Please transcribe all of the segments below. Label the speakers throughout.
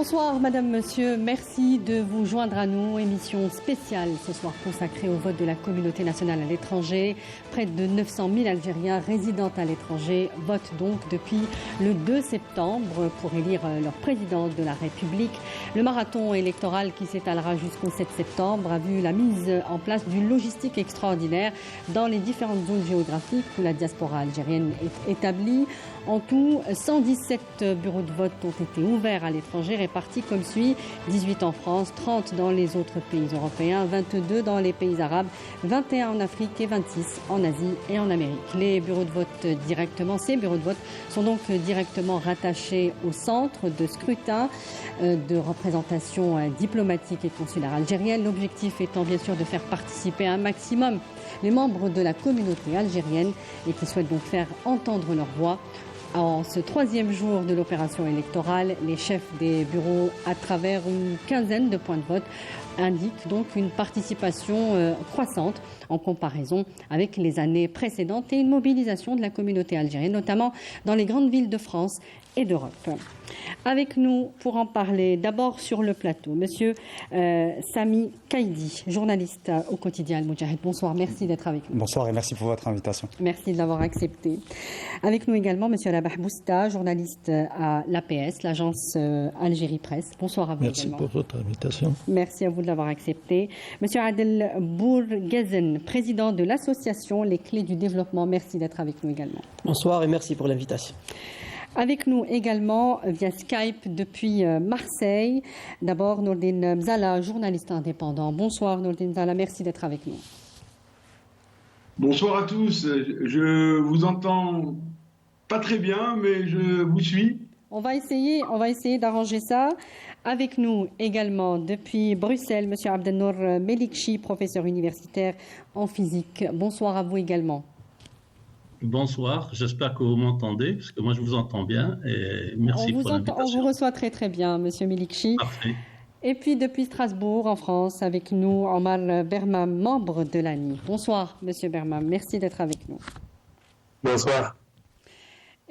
Speaker 1: Bonsoir Madame, Monsieur, merci de vous joindre à nous. Émission spéciale ce soir consacrée au vote de la communauté nationale à l'étranger. Près de 900 000 Algériens résidant à l'étranger votent donc depuis le 2 septembre pour élire leur président de la République. Le marathon électoral qui s'étalera jusqu'au 7 septembre a vu la mise en place d'une logistique extraordinaire dans les différentes zones géographiques où la diaspora algérienne est établie. En tout, 117 bureaux de vote ont été ouverts à l'étranger, répartis comme suit: 18 en France, 30 dans les autres pays européens, 22 dans les pays arabes, 21 en Afrique et 26 en Asie et en Amérique. Ces bureaux de vote sont donc directement rattachés au centre de scrutin de représentation diplomatique et consulaire algérienne. L'objectif étant bien sûr de faire participer un maximum les membres de la communauté algérienne et qui souhaitent donc faire entendre leur voix. En ce troisième jour de l'opération électorale, les chefs des bureaux, à travers une quinzaine de points de vote, indiquent donc une participation croissante en comparaison avec les années précédentes et une mobilisation de la communauté algérienne, notamment dans les grandes villes de France et d'Europe. Avec nous pour en parler, d'abord sur le plateau, Monsieur Sami Kaidi, journaliste au quotidien Al-Moudjahid. Bonsoir, merci d'être avec nous.
Speaker 2: Bonsoir et merci pour votre invitation.
Speaker 1: Merci de l'avoir accepté. Avec nous également Monsieur Rabah Bousta, journaliste à l'APS, l'agence Algérie Presse. Bonsoir à vous
Speaker 3: merci
Speaker 1: également.
Speaker 3: Merci pour votre invitation.
Speaker 1: Merci à vous de l'avoir accepté. Monsieur Adel Bourgazen, président de l'association Les Clés du Développement. Merci d'être avec nous également.
Speaker 4: Bonsoir et merci pour l'invitation.
Speaker 1: Avec nous également via Skype depuis Marseille, d'abord Nourdine Mzala, journaliste indépendant. Bonsoir Nourdine Mzala, merci d'être avec nous.
Speaker 5: Bonsoir à tous, je vous entends pas très bien, mais je vous suis.
Speaker 1: On va essayer d'arranger ça. Avec nous également depuis Bruxelles, Monsieur Abdelnour Melikchi, professeur universitaire en physique. Bonsoir à vous également.
Speaker 6: Bonsoir, j'espère que vous m'entendez, parce que moi je vous entends bien, et merci pour l'invitation.
Speaker 1: On vous reçoit très très bien, Monsieur Melikchi.
Speaker 6: Parfait.
Speaker 1: Et puis depuis Strasbourg, en France, avec nous Omar Bermam, membre de l'ANI. Bonsoir, Monsieur Bermam, merci d'être avec nous.
Speaker 7: Bonsoir.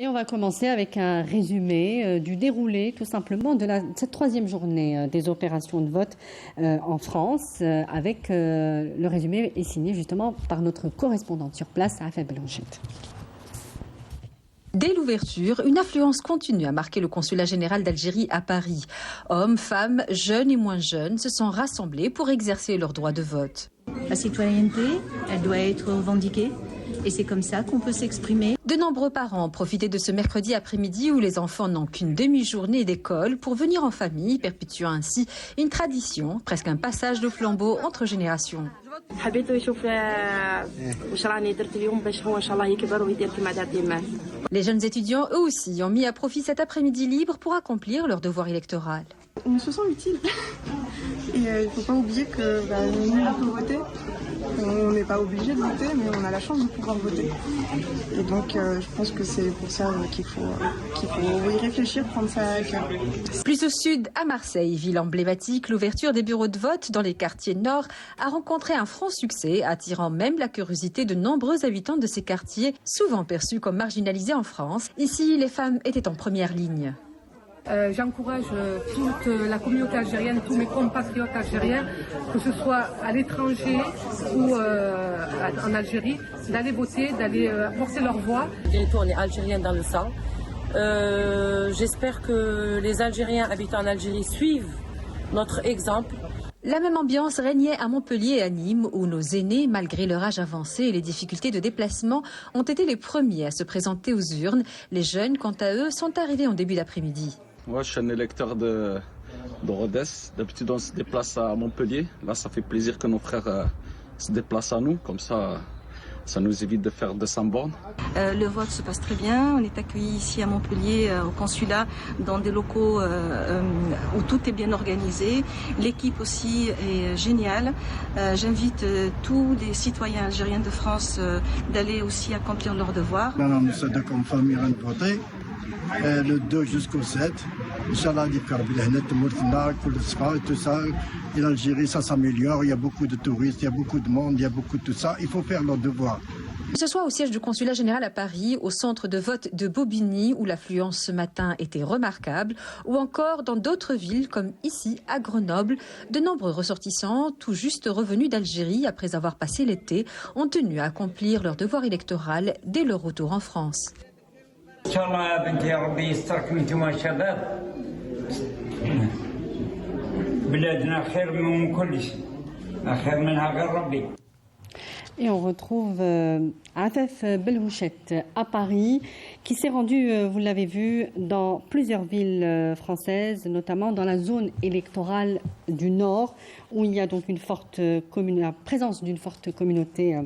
Speaker 1: Et on va commencer avec un résumé du déroulé, tout simplement, de cette troisième journée des opérations de vote en France. Avec le résumé est signé justement par notre correspondante sur place, Afia Blanchette.
Speaker 8: Dès l'ouverture, une affluence continue a marqué le consulat général d'Algérie à Paris. Hommes, femmes, jeunes et moins jeunes se sont rassemblés pour exercer leur droit de vote.
Speaker 9: La citoyenneté, elle doit être revendiquée. Et c'est comme ça qu'on peut s'exprimer.
Speaker 8: De nombreux parents ont profité de ce mercredi après-midi où les enfants n'ont qu'une demi-journée d'école pour venir en famille, perpétuant ainsi une tradition, presque un passage de flambeau entre générations. Les jeunes étudiants, eux aussi, ont mis à profit cet après-midi libre pour accomplir leur devoir électoral.
Speaker 10: On se sent utile. Et il ne faut pas oublier que nous, on peut voter. On n'est pas obligé de voter, mais on a la chance de pouvoir voter. Et donc, je pense que c'est pour ça qu'il faut y réfléchir, prendre ça à cœur.
Speaker 8: Plus au sud, à Marseille, ville emblématique, l'ouverture des bureaux de vote dans les quartiers nord a rencontré un franc succès, attirant même la curiosité de nombreux habitants de ces quartiers, souvent perçus comme marginalisés en France. Ici, les femmes étaient en première ligne.
Speaker 11: J'encourage toute la communauté algérienne, tous mes compatriotes algériens, que ce soit à l'étranger ou en Algérie, d'aller voter, d'aller porter leur voix.
Speaker 12: Bientôt, on est algérien dans le sang. J'espère que les Algériens habitant en Algérie suivent notre exemple.
Speaker 8: La même ambiance régnait à Montpellier et à Nîmes, où nos aînés, malgré leur âge avancé et les difficultés de déplacement, ont été les premiers à se présenter aux urnes. Les jeunes, quant à eux, sont arrivés en début d'après-midi.
Speaker 13: Moi, je suis un électeur de Rodez. D'habitude, on se déplace à Montpellier. Là, ça fait plaisir que nos frères se déplacent à nous. Comme ça nous évite de faire 200 bornes.
Speaker 14: Le vote se passe très bien. On est accueillis ici à Montpellier, au consulat, dans des locaux où tout est bien organisé. L'équipe aussi est géniale. J'invite tous les citoyens algériens de France d'aller aussi accomplir leur devoir.
Speaker 15: Le 2 jusqu'au 7. Inch'Allah, tout ça. Et l'Algérie, ça s'améliore. Il y a beaucoup de touristes, il y a beaucoup de monde, il y a beaucoup de tout ça. Il faut faire leur devoir.
Speaker 8: Que ce soit au siège du consulat général à Paris, au centre de vote de Bobigny, où l'affluence ce matin était remarquable, ou encore dans d'autres villes comme ici à Grenoble, de nombreux ressortissants, tout juste revenus d'Algérie après avoir passé l'été, ont tenu à accomplir leur devoir électoral dès leur retour en France.
Speaker 1: Et on retrouve Afef Belhouchet à Paris, qui s'est rendu, vous l'avez vu, dans plusieurs villes françaises, notamment dans la zone électorale du Nord, où il y a donc la présence d'une forte communauté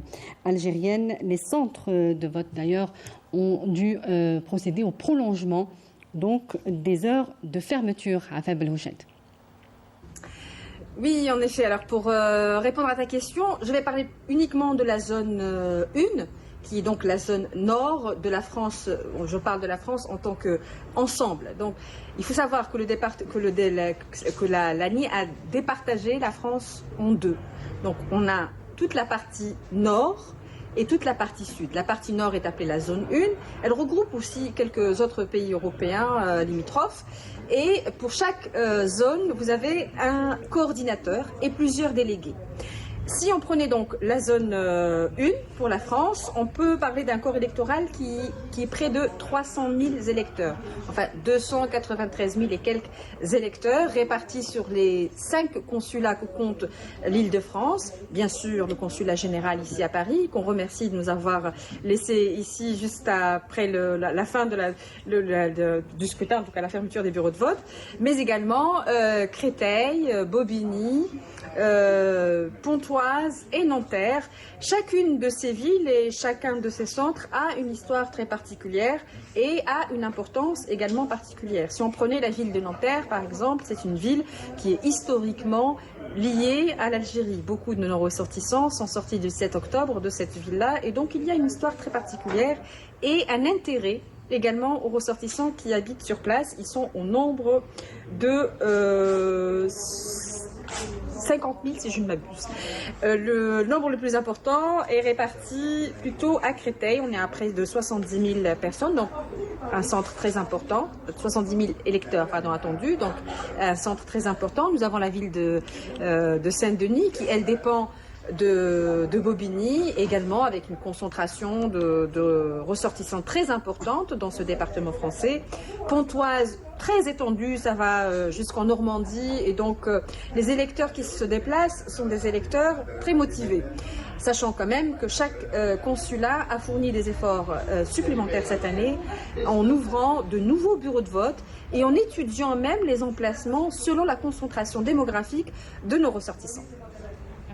Speaker 1: algérienne. Les centres de vote, d'ailleurs, ont dû procéder au prolongement donc, des heures de fermeture. Afef Belhouchet.
Speaker 2: Oui, en effet. Alors, pour répondre à ta question, je vais parler uniquement de la zone 1, qui est donc la zone nord de la France. Je parle de la France en tant qu'ensemble. Donc, il faut savoir que l'ANI a départagé la France en deux. Donc, on a toute la partie nord et toute la partie sud. La partie nord est appelée la zone 1. Elle regroupe aussi quelques autres pays européens limitrophes. Et pour chaque zone, vous avez un coordinateur et plusieurs délégués. Si on prenait donc la zone 1 pour la France, on peut parler d'un corps électoral qui est près de 300 000 électeurs. Enfin, 293 000 et quelques électeurs répartis sur les 5 consulats que compte l'Île-de-France. Bien sûr, le consulat général ici à Paris, qu'on remercie de nous avoir laissé ici juste après la fin du scrutin, en tout cas la fermeture des bureaux de vote. Mais également Créteil, Bobigny, Pontoise et Nanterre. Chacune de ces villes et chacun de ces centres a une histoire très particulière et a une importance également particulière. Si on prenait la ville de Nanterre, par exemple, c'est une ville qui est historiquement liée à l'Algérie. Beaucoup de nos ressortissants sont sortis du 7 octobre de cette ville-là et donc il y a une histoire très particulière et un intérêt également aux ressortissants qui habitent sur place. Ils sont au nombre de 50 000 si je ne m'abuse. Le nombre le plus important est réparti plutôt à Créteil. On est à près de 70 000 personnes, donc un centre très important. 70 000 électeurs, attendus, donc un centre très important. Nous avons la ville de Saint-Denis qui, elle, dépend de Bobigny, également avec une concentration de ressortissants très importante dans ce département français. Pontoise, très étendue, ça va jusqu'en Normandie, et donc les électeurs qui se déplacent sont des électeurs très motivés. Sachant quand même que chaque consulat a fourni des efforts supplémentaires cette année en ouvrant de nouveaux bureaux de vote et en étudiant même les emplacements selon la concentration démographique de nos ressortissants.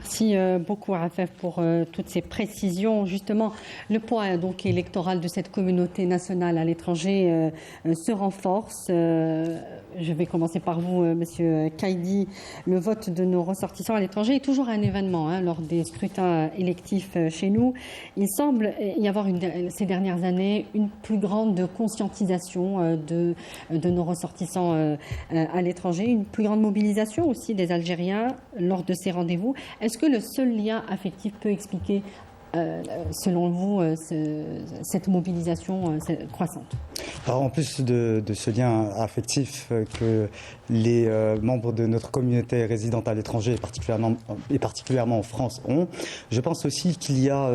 Speaker 1: Merci beaucoup Afef pour toutes ces précisions. Justement, le poids donc électoral de cette communauté nationale à l'étranger se renforce. Je vais commencer par vous, Monsieur Kaidi. Le vote de nos ressortissants à l'étranger est toujours un événement lors des scrutins électifs chez nous. Il semble y avoir ces dernières années une plus grande conscientisation de nos ressortissants à l'étranger, une plus grande mobilisation aussi des Algériens lors de ces rendez-vous. Est-ce que le seul lien affectif peut expliquer, selon vous, cette mobilisation croissante?
Speaker 3: Alors, en plus de ce lien affectif que les membres de notre communauté résidente à l'étranger, et particulièrement en France, ont, je pense aussi qu'il y a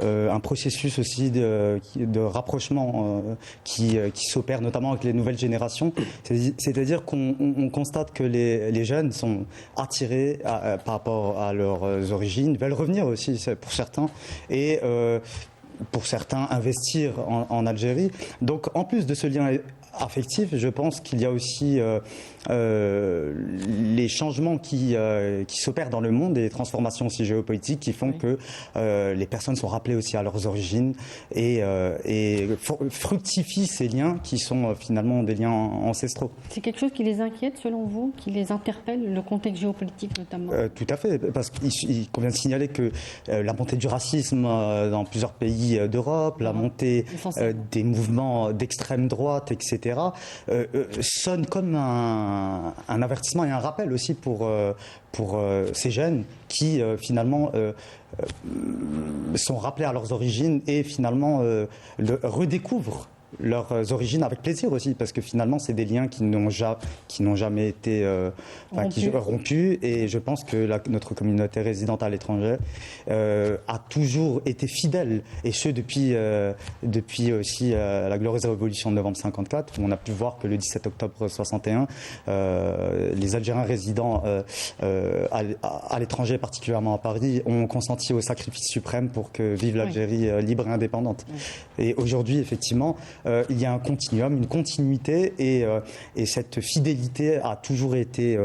Speaker 3: un processus aussi de rapprochement qui s'opère notamment avec les nouvelles générations. C'est-à-dire qu'on constate que les jeunes sont attirés par rapport à leurs origines, veulent revenir aussi pour certains, et pour certains investir en Algérie. Donc en plus de ce lien affectif, je pense qu'il y a aussi les changements qui s'opèrent dans le monde et les transformations aussi géopolitiques qui font que les personnes sont rappelées aussi à leurs origines et fructifient ces liens qui sont finalement des liens ancestraux.
Speaker 1: C'est quelque chose qui les inquiète selon vous, qui les interpelle, le contexte géopolitique notamment?
Speaker 3: Tout à fait, parce qu'il convient de signaler que la montée du racisme dans plusieurs pays d'Europe, la montée des mouvements d'extrême droite, etc., etc., sonne comme un avertissement et un rappel aussi pour ces jeunes qui finalement sont rappelés à leurs origines et finalement redécouvrent leurs origines avec plaisir aussi, parce que finalement c'est des liens qui n'ont jamais été rompus, et je pense que notre communauté résidente à l'étranger a toujours été fidèle, et ce depuis aussi la glorieuse révolution de novembre 54, où on a pu voir que le 17 octobre 61 les Algériens résidant à l'étranger, particulièrement à Paris, ont consenti au sacrifice suprême pour que vive l'Algérie libre et indépendante. Et aujourd'hui, effectivement, il y a un continuum, une continuité, et cette fidélité a toujours été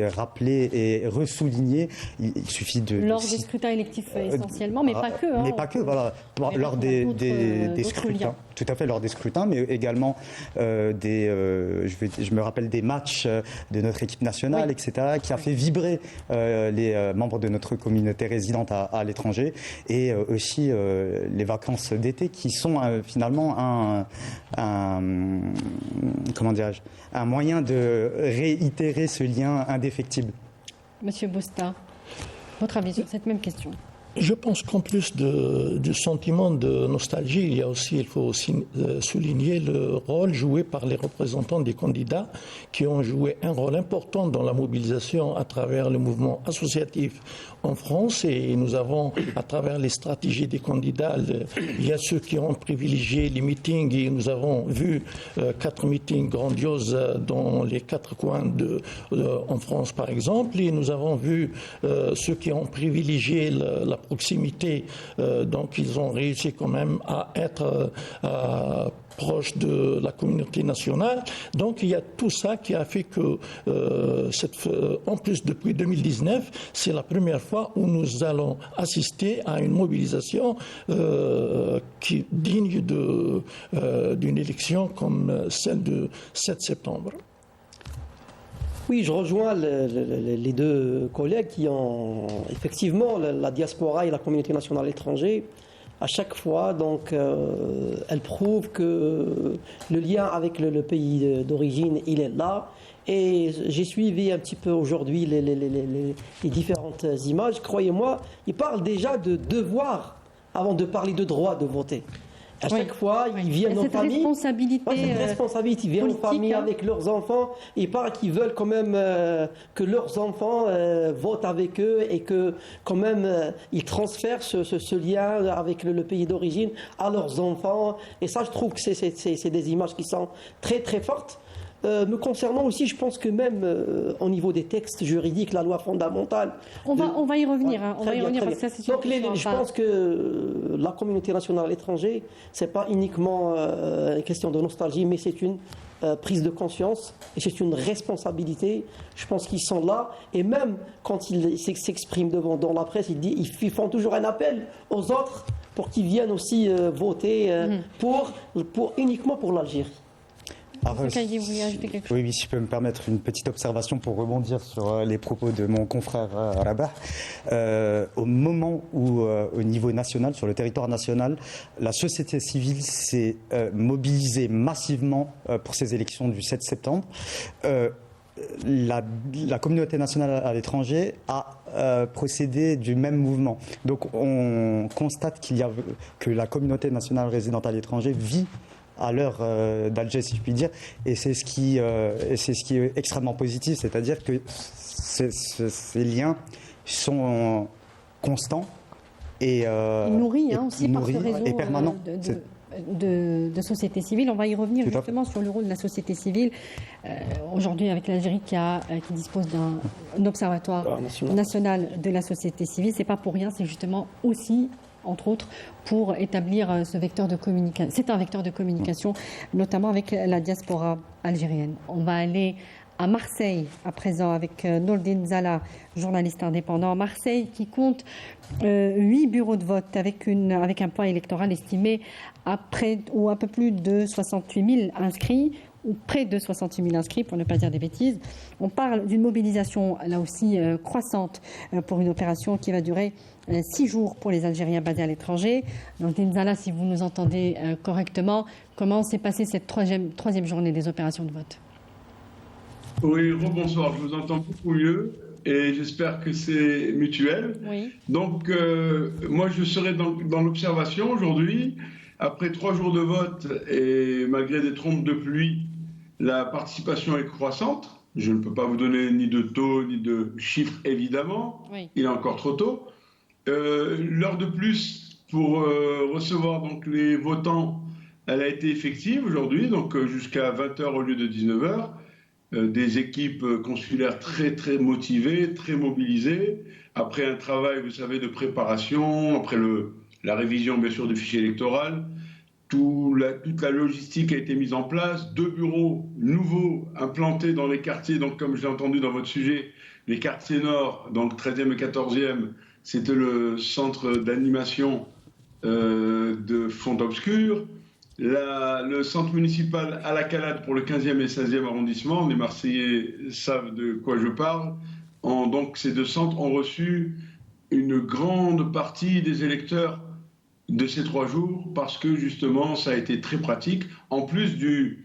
Speaker 3: rappelée et ressoulignée. Il suffit de...
Speaker 1: Lors des scrutins électifs essentiellement, mais pas que.
Speaker 3: Mais pas que, voilà. Lors des scrutins. Tout à fait, lors des scrutins, mais également je me rappelle des matchs de notre équipe nationale, etc., qui a fait vibrer les membres de notre communauté résidente à l'étranger, et aussi les vacances d'été qui sont finalement comment dirais-je, un moyen de réitérer ce lien indéfectible.
Speaker 1: Monsieur Bosta, votre avis sur cette même question?
Speaker 16: Je pense qu'en plus du sentiment de nostalgie, il faut aussi souligner le rôle joué par les représentants des candidats qui ont joué un rôle important dans la mobilisation à travers le mouvement associatif en France. Et nous avons, à travers les stratégies des candidats, il y a ceux qui ont privilégié les meetings, et nous avons vu 4 meetings grandioses dans les 4 coins en France, par exemple. Et nous avons vu ceux qui ont privilégié la proximité, donc ils ont réussi quand même à être proche de la communauté nationale. Donc il y a tout ça qui a fait que, en plus depuis 2019, c'est la première fois où nous allons assister à une mobilisation qui est digne d'une élection comme celle de 7 septembre.
Speaker 4: Oui, je rejoins les deux collègues qui ont effectivement la diaspora et la communauté nationale à l'étranger. À chaque fois, donc, elle prouve que le lien avec le pays d'origine, il est là. Et j'ai suivi un petit peu aujourd'hui les différentes images. Croyez-moi, ils parlent déjà de devoir avant de parler de droit de voter. À chaque fois, ils viennent en famille.
Speaker 1: Cette
Speaker 4: responsabilité, ils viennent en famille avec leurs enfants. Ils parlent qu'ils veulent quand même que leurs enfants votent avec eux, et que quand même ils transfèrent ce lien avec le pays d'origine à leurs enfants. Et ça, je trouve que c'est des images qui sont très très fortes. Me concernant aussi, je pense que même au niveau des textes juridiques, la loi fondamentale...
Speaker 1: On va y revenir, on va y revenir parce que ça, c'est sûr.
Speaker 4: Donc je pense que la communauté nationale à l'étranger, c'est pas uniquement une question de nostalgie, mais c'est une prise de conscience, et c'est une responsabilité. Je pense qu'ils sont là, et même quand ils s'expriment dans la presse, ils font toujours un appel aux autres pour qu'ils viennent aussi voter uniquement pour l'Algérie.
Speaker 3: Oui, si je peux me permettre une petite observation pour rebondir sur les propos de mon confrère Rabah. Au moment où, au niveau national, sur le territoire national, la société civile s'est mobilisée massivement pour ces élections du 7 septembre, la communauté nationale à l'étranger a procédé du même mouvement. Donc on constate que la communauté nationale résidente à l'étranger vit à l'heure d'Alger, si je puis dire, et c'est ce qui est extrêmement positif, c'est-à-dire que ces liens sont constants et
Speaker 1: nourris aussi par ce réseau
Speaker 3: et permanent.
Speaker 1: De société civile. On va y revenir justement sur le rôle de la société civile. Aujourd'hui, avec l'Algérie qui dispose d'un observatoire national de la société civile, c'est pas pour rien, c'est justement aussi, entre autres, pour établir ce vecteur de communication. C'est un vecteur de communication, notamment avec la diaspora algérienne. On va aller à Marseille à présent avec Nourdine Zala, journaliste indépendant. Marseille qui compte 8 bureaux de vote avec un poids électoral estimé à un peu plus de 68 000 inscrits. ou près de 68 000 inscrits, pour ne pas dire des bêtises. On parle d'une mobilisation, là aussi, croissante pour une opération qui va durer 6 jours pour les Algériens basés à l'étranger. Donc, Inzala, si vous nous entendez correctement, comment s'est passée cette troisième journée des opérations de vote?
Speaker 5: Oui, rebonsoir, je vous entends beaucoup mieux et j'espère que c'est mutuel.
Speaker 1: Oui.
Speaker 5: Donc, moi, je serai dans l'observation aujourd'hui. Après 3 jours de vote et malgré des trompes de pluie, la participation est croissante. Je ne peux pas vous donner ni de taux ni de chiffres, évidemment.
Speaker 1: Oui.
Speaker 5: Il est encore trop tôt. L'heure de plus pour recevoir donc les votants, elle a été effective aujourd'hui, donc jusqu'à 20h au lieu de 19h. Des équipes consulaires très très motivées, très mobilisées, après un travail, vous savez, de préparation, après la révision bien sûr du fichier électoral, toute la logistique a été mise en place, 2 bureaux nouveaux implantés dans les quartiers, donc comme j'ai entendu dans votre sujet, les quartiers nord, donc 13e et 14e, c'était le centre d'animation de Fond Obscur. Le centre municipal à la Calade pour le 15e et 16e arrondissement, les Marseillais savent de quoi je parle. Donc ces 2 centres ont reçu une grande partie des électeurs de ces 3 jours parce que justement ça a été très pratique. En plus de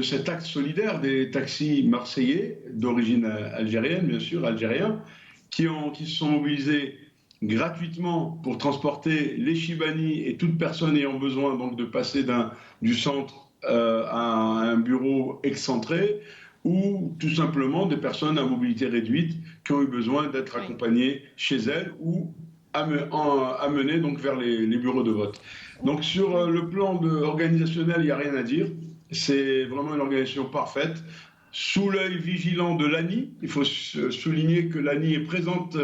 Speaker 5: cet acte solidaire des taxis marseillais d'origine algérienne, bien sûr, algériens, qui se sont mobilisés gratuitement pour transporter les Chibani et toute personne ayant besoin donc de passer du centre à un bureau excentré, ou tout simplement des personnes à mobilité réduite qui ont eu besoin d'être accompagnées chez elles ou amenées donc vers les bureaux de vote. Donc sur le plan organisationnel, il n'y a rien à dire. C'est vraiment une organisation parfaite. Sous l'œil vigilant de l'ANI, il faut souligner que l'ANI est présente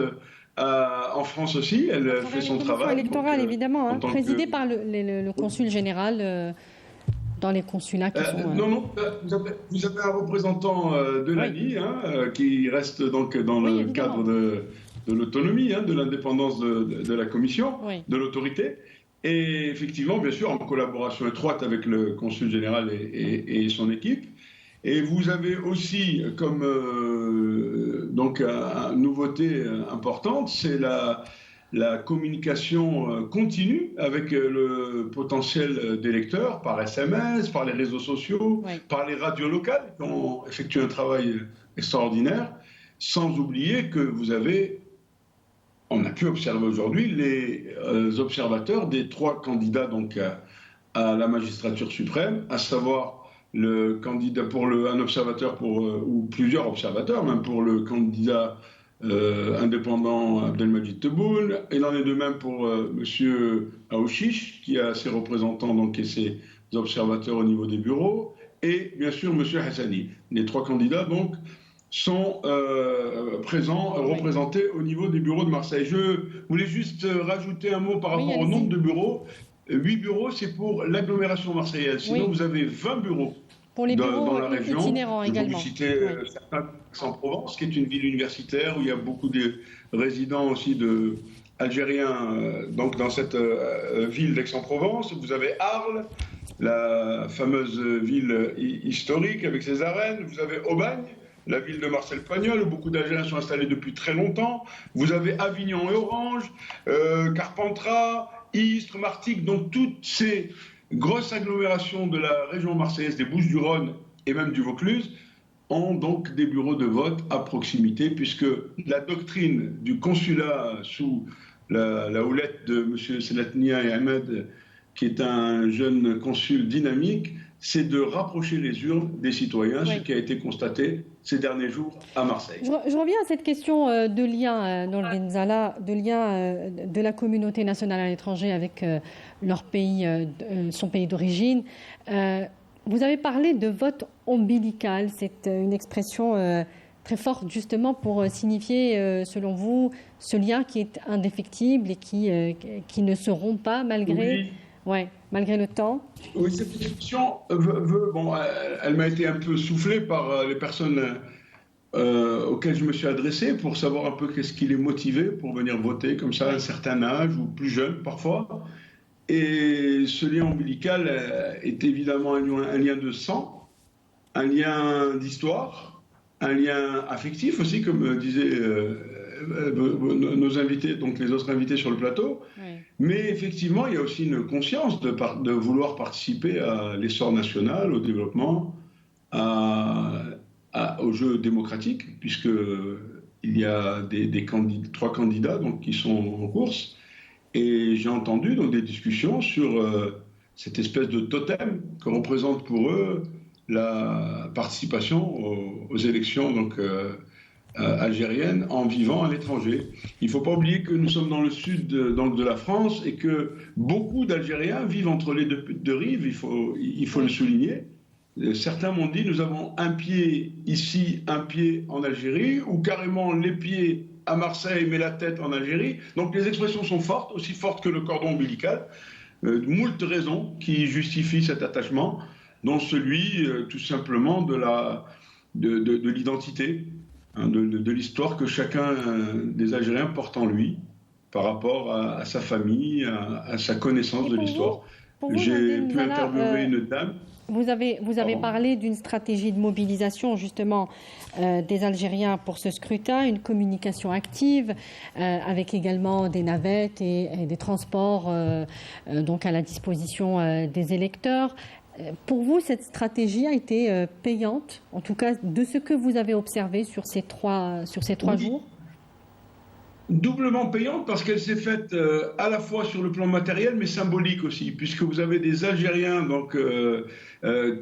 Speaker 5: en France aussi, elle fait son travail.
Speaker 1: Électoral, évidemment, présidé par le consul général dans les consulats qui sont...
Speaker 5: Non, vous avez un représentant de l'ANI qui reste donc dans le cadre de l'autonomie, de l'indépendance de la commission, de l'autorité. Et effectivement, bien sûr, en collaboration étroite avec le consul général et son équipe. Et vous avez aussi comme une nouveauté importante, c'est la communication continue avec le potentiel d'électeurs par SMS, par les réseaux sociaux, par les radios locales qui ont effectué un travail extraordinaire, sans oublier que on a pu observer aujourd'hui les observateurs des 3 candidats donc à la magistrature suprême, à savoir le candidat un observateur ou plusieurs observateurs, même pour le candidat indépendant Abdelmajid Tebboune. Il en est de même pour M. Aouchiche, qui a ses représentants donc, et ses observateurs au niveau des bureaux, et bien sûr M. Hassani. Les 3 candidats donc sont présents, représentés au niveau des bureaux de Marseille. Je voulais juste rajouter un mot par rapport au nombre de bureaux. 8 bureaux, c'est pour l'agglomération marseillaise. Sinon, vous avez 20 bureaux
Speaker 1: pour les bureaux
Speaker 5: dans la région.
Speaker 1: Itinérants également.
Speaker 5: Vous citez certains Aix-en-Provence, qui est une ville universitaire où il y a beaucoup de résidents aussi algériens donc dans cette ville d'Aix-en-Provence. Vous avez Arles, la fameuse ville historique avec ses arènes. Vous avez Aubagne, la ville de Marcel Pagnol, où beaucoup d'Algériens sont installés depuis très longtemps. Vous avez Avignon et Orange, Carpentras, Istres, Martigues, donc toutes ces grosses agglomérations de la région marseillaise, des Bouches-du-Rhône et même du Vaucluse, ont donc des bureaux de vote à proximité, puisque la doctrine du consulat sous la houlette de M. Selatnia et Ahmed, qui est un jeune consul dynamique, c'est de rapprocher les urnes des citoyens, ce qui a été constaté ces derniers jours à Marseille.
Speaker 1: Je reviens à cette question de lien, de lien de la communauté nationale à l'étranger avec leur pays, son pays d'origine. Vous avez parlé de vote ombilical. C'est une expression très forte justement pour signifier, selon vous, ce lien qui est indéfectible et qui ne se rompt pas malgré le temps.
Speaker 5: Oui, cette expression elle m'a été un peu soufflée par les personnes auxquelles je me suis adressé pour savoir un peu qu'est-ce qui les motivait pour venir voter comme ça à un certain âge ou plus jeune parfois. Et ce lien ombilical est évidemment un lien de sang, un lien d'histoire, un lien affectif aussi, comme disaient nos invités, donc les autres invités sur le plateau. Oui. Mais effectivement, il y a aussi une conscience de vouloir participer à l'essor national, au développement, au jeu démocratique, puisqu'il y a trois candidats donc, qui sont en course. Et j'ai entendu donc, des discussions sur cette espèce de totem que représente pour eux la participation aux élections donc, algériennes en vivant à l'étranger. Il ne faut pas oublier que nous sommes dans le sud de la France et que beaucoup d'Algériens vivent entre les deux rives, il faut le souligner. Certains m'ont dit nous avons un pied ici, un pied en Algérie, ou carrément les pieds à Marseille mais la tête en Algérie. Donc les expressions sont fortes, aussi fortes que le cordon ombilical. Moult raisons qui justifient cet attachement, dont celui tout simplement de l'identité, hein, de l'histoire que chacun des Algériens porte en lui par rapport à sa famille, à sa connaissance de l'histoire. J'ai pu interviewer une dame.
Speaker 1: Vous avez parlé d'une stratégie de mobilisation justement des Algériens pour ce scrutin, une communication active avec également des navettes et des transports donc à la disposition des électeurs. Pour vous, cette stratégie a été payante, en tout cas de ce que vous avez observé sur ces trois jours?
Speaker 5: Doublement payante parce qu'elle s'est faite à la fois sur le plan matériel mais symbolique aussi, puisque vous avez des Algériens, donc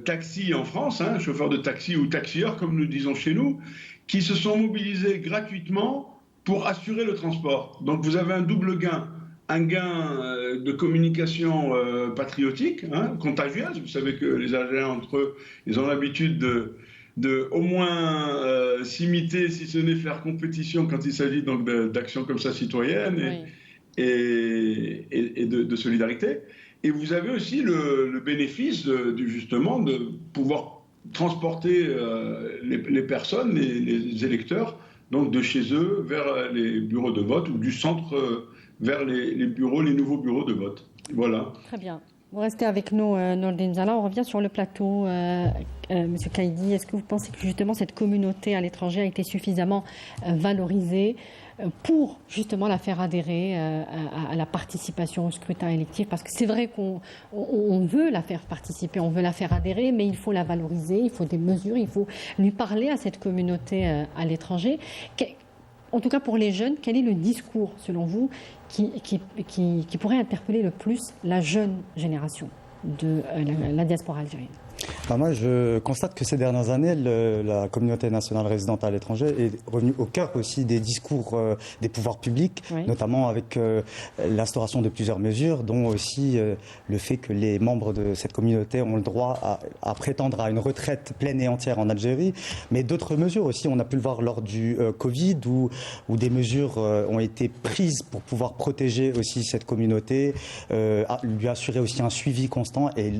Speaker 5: taxis en France, hein, chauffeurs de taxi ou taxieurs comme nous disons chez nous, qui se sont mobilisés gratuitement pour assurer le transport. Donc vous avez un double gain. Un gain de communication patriotique, hein, contagieuse. Vous savez que les Algériens entre eux, ils ont l'habitude de au moins s'imiter, si ce n'est faire compétition quand il s'agit donc d'actions comme ça citoyennes et de solidarité. Et vous avez aussi le bénéfice justement de pouvoir transporter les personnes, les électeurs, donc de chez eux vers les bureaux de vote ou du centre vers les nouveaux bureaux de vote. Voilà.
Speaker 1: Très bien. Vous restez avec nous, Nordine Zala. On revient sur le plateau. Monsieur Kaïdi, est-ce que vous pensez que justement cette communauté à l'étranger a été suffisamment valorisée pour justement la faire adhérer à la participation au scrutin électif? Parce que c'est vrai qu'on veut la faire participer, on veut la faire adhérer, mais il faut la valoriser, il faut des mesures, il faut lui parler à cette communauté à l'étranger. En tout cas pour les jeunes, quel est le discours, selon vous, qui pourrait interpeller le plus la jeune génération de la diaspora algérienne?
Speaker 3: Moi, je constate que ces dernières années, la communauté nationale résidente à l'étranger est revenue au cœur aussi des discours des pouvoirs publics, notamment avec l'instauration de plusieurs mesures, dont aussi le fait que les membres de cette communauté ont le droit à prétendre à une retraite pleine et entière en Algérie, mais d'autres mesures aussi. On a pu le voir lors du Covid, où des mesures ont été prises pour pouvoir protéger aussi cette communauté, lui assurer aussi un suivi constant et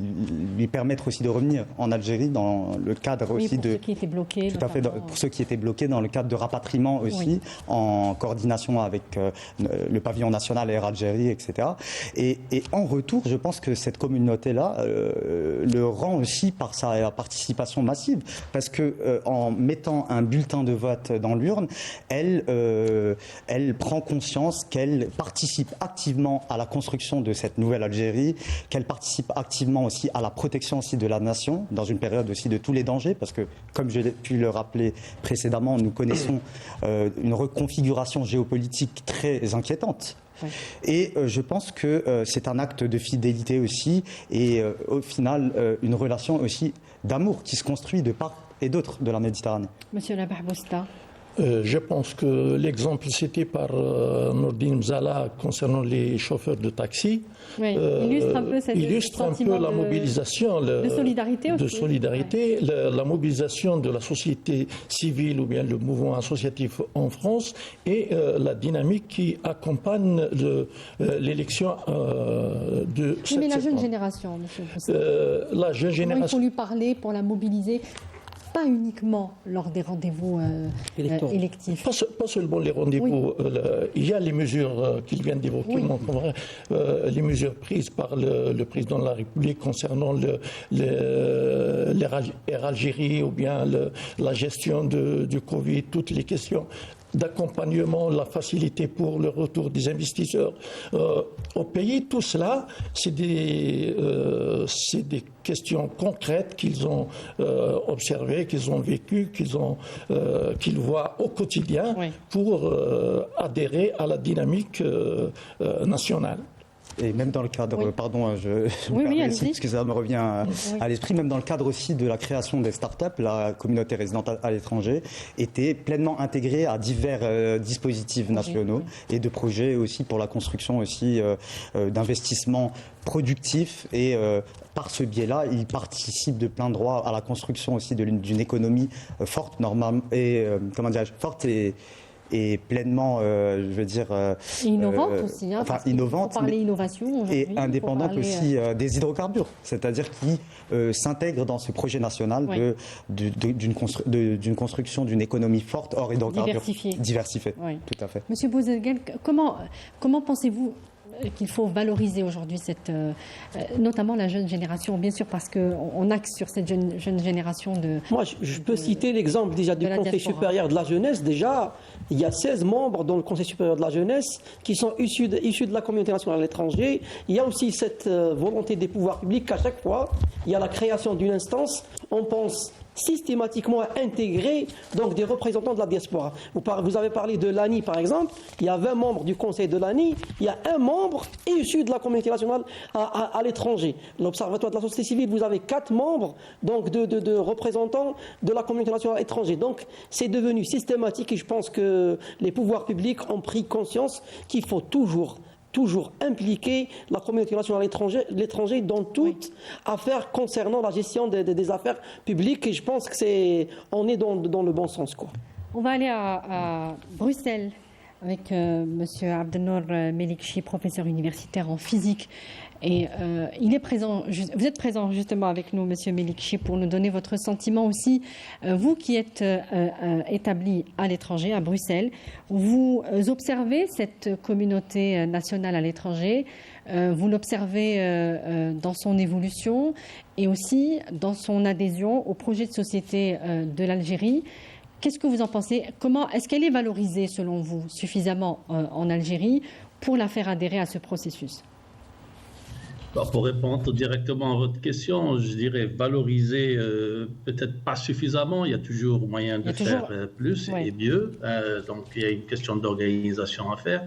Speaker 3: lui permettre aussi de revenir en Algérie dans le cadre aussi
Speaker 1: pour ceux qui étaient bloqués,
Speaker 3: tout à fait, pour ceux qui étaient bloqués dans le cadre de rapatriement aussi, en coordination avec le pavillon national Air Algérie, etc. Et en retour, je pense que cette communauté-là le rend aussi par sa participation massive, parce que en mettant un bulletin de vote dans l'urne, elle prend conscience qu'elle participe activement à la construction de cette nouvelle Algérie, qu'elle participe activement aussi à la protection aussi de la nation, dans une période aussi de tous les dangers, parce que, comme je l'ai pu le rappeler précédemment, nous connaissons une reconfiguration géopolitique très inquiétante. Et je pense que c'est un acte de fidélité aussi, et au final, une relation aussi d'amour qui se construit de part et d'autre de la Méditerranée.
Speaker 1: Monsieur Labahbousta.
Speaker 16: Je pense que l'exemple cité par Nordine Zala concernant les chauffeurs de taxi
Speaker 1: illustre un peu
Speaker 16: la mobilisation
Speaker 1: de solidarité,
Speaker 16: la mobilisation de la société civile ou bien le mouvement associatif en France et la dynamique qui accompagne l'élection de cette
Speaker 1: Mais la jeune génération, monsieur.
Speaker 16: La jeune génération.
Speaker 1: Il faut lui parler pour la mobiliser. pas uniquement lors des rendez-vous électifs.
Speaker 16: Pas seulement les rendez-vous. Il y a les mesures qu'il vient d'évoquer, les mesures prises par le président de la République concernant l'Algérie ou bien la gestion du Covid, toutes les questions d'accompagnement, la facilité pour le retour des investisseurs au pays. Tout cela, c'est des questions concrètes qu'ils ont observées, qu'ils ont vécues, qu'ils voient au quotidien pour adhérer à la dynamique nationale.
Speaker 3: Et même dans le cadre, pardon, parce que ça me revient à l'esprit, même dans le cadre aussi de la création des startups, la communauté résidente à l'étranger était pleinement intégrée à divers dispositifs nationaux et de projets aussi pour la construction aussi d'investissements productifs et par ce biais-là, ils participent de plein droit à la construction aussi d'une économie forte, normale et forte et pleinement, je veux dire...
Speaker 1: innovante aussi,
Speaker 3: innovante.
Speaker 1: Pour parler innovation
Speaker 3: et indépendante aussi des hydrocarbures, c'est-à-dire qui s'intègre dans ce projet national d'une construction d'une économie forte hors hydrocarbures. Diversifiée.
Speaker 1: Oui.
Speaker 3: Tout à fait.
Speaker 1: Monsieur Bouziguel, comment pensez-vous qu'il faut valoriser aujourd'hui notamment la jeune génération, bien sûr, parce qu'on axe sur cette jeune génération de...
Speaker 4: Moi, je peux citer l'exemple déjà du Conseil supérieur de la jeunesse. Déjà, il y a 16 membres dans le Conseil supérieur de la jeunesse qui sont issus de la communauté nationale à l'étranger. Il y a aussi cette volonté des pouvoirs publics qu'à chaque fois, il y a la création d'une instance, on pense systématiquement à intégrer donc des représentants de la diaspora. Vous avez parlé de l'ANI par exemple, il y a 20 membres du conseil de l'ANI, il y a un membre issu de la communauté nationale à l'étranger. L'Observatoire de la société civile, vous avez 4 membres donc de représentants de la communauté nationale à l'étranger. Donc c'est devenu systématique et je pense que les pouvoirs publics ont pris conscience qu'il faut toujours impliquer la communauté nationale à l'étranger dans toute affaire concernant la gestion des affaires publiques et je pense qu'on est dans le bon sens, quoi.
Speaker 1: On va aller à Bruxelles avec Monsieur Abdelnour Melikchi, professeur universitaire en physique. Et il est présent, vous êtes présent justement avec nous, Monsieur Melikchi, pour nous donner votre sentiment aussi. Vous qui êtes établi à l'étranger, à Bruxelles, vous observez cette communauté nationale à l'étranger, vous l'observez dans son évolution et aussi dans son adhésion au projet de société de l'Algérie. Qu'est-ce que vous en pensez? Est-ce qu'elle est valorisée, selon vous, suffisamment en Algérie pour la faire adhérer à ce processus?
Speaker 6: Pour répondre directement à votre question, je dirais valoriser peut-être pas suffisamment, il y a toujours moyen de faire plus et mieux, donc il y a une question d'organisation à faire.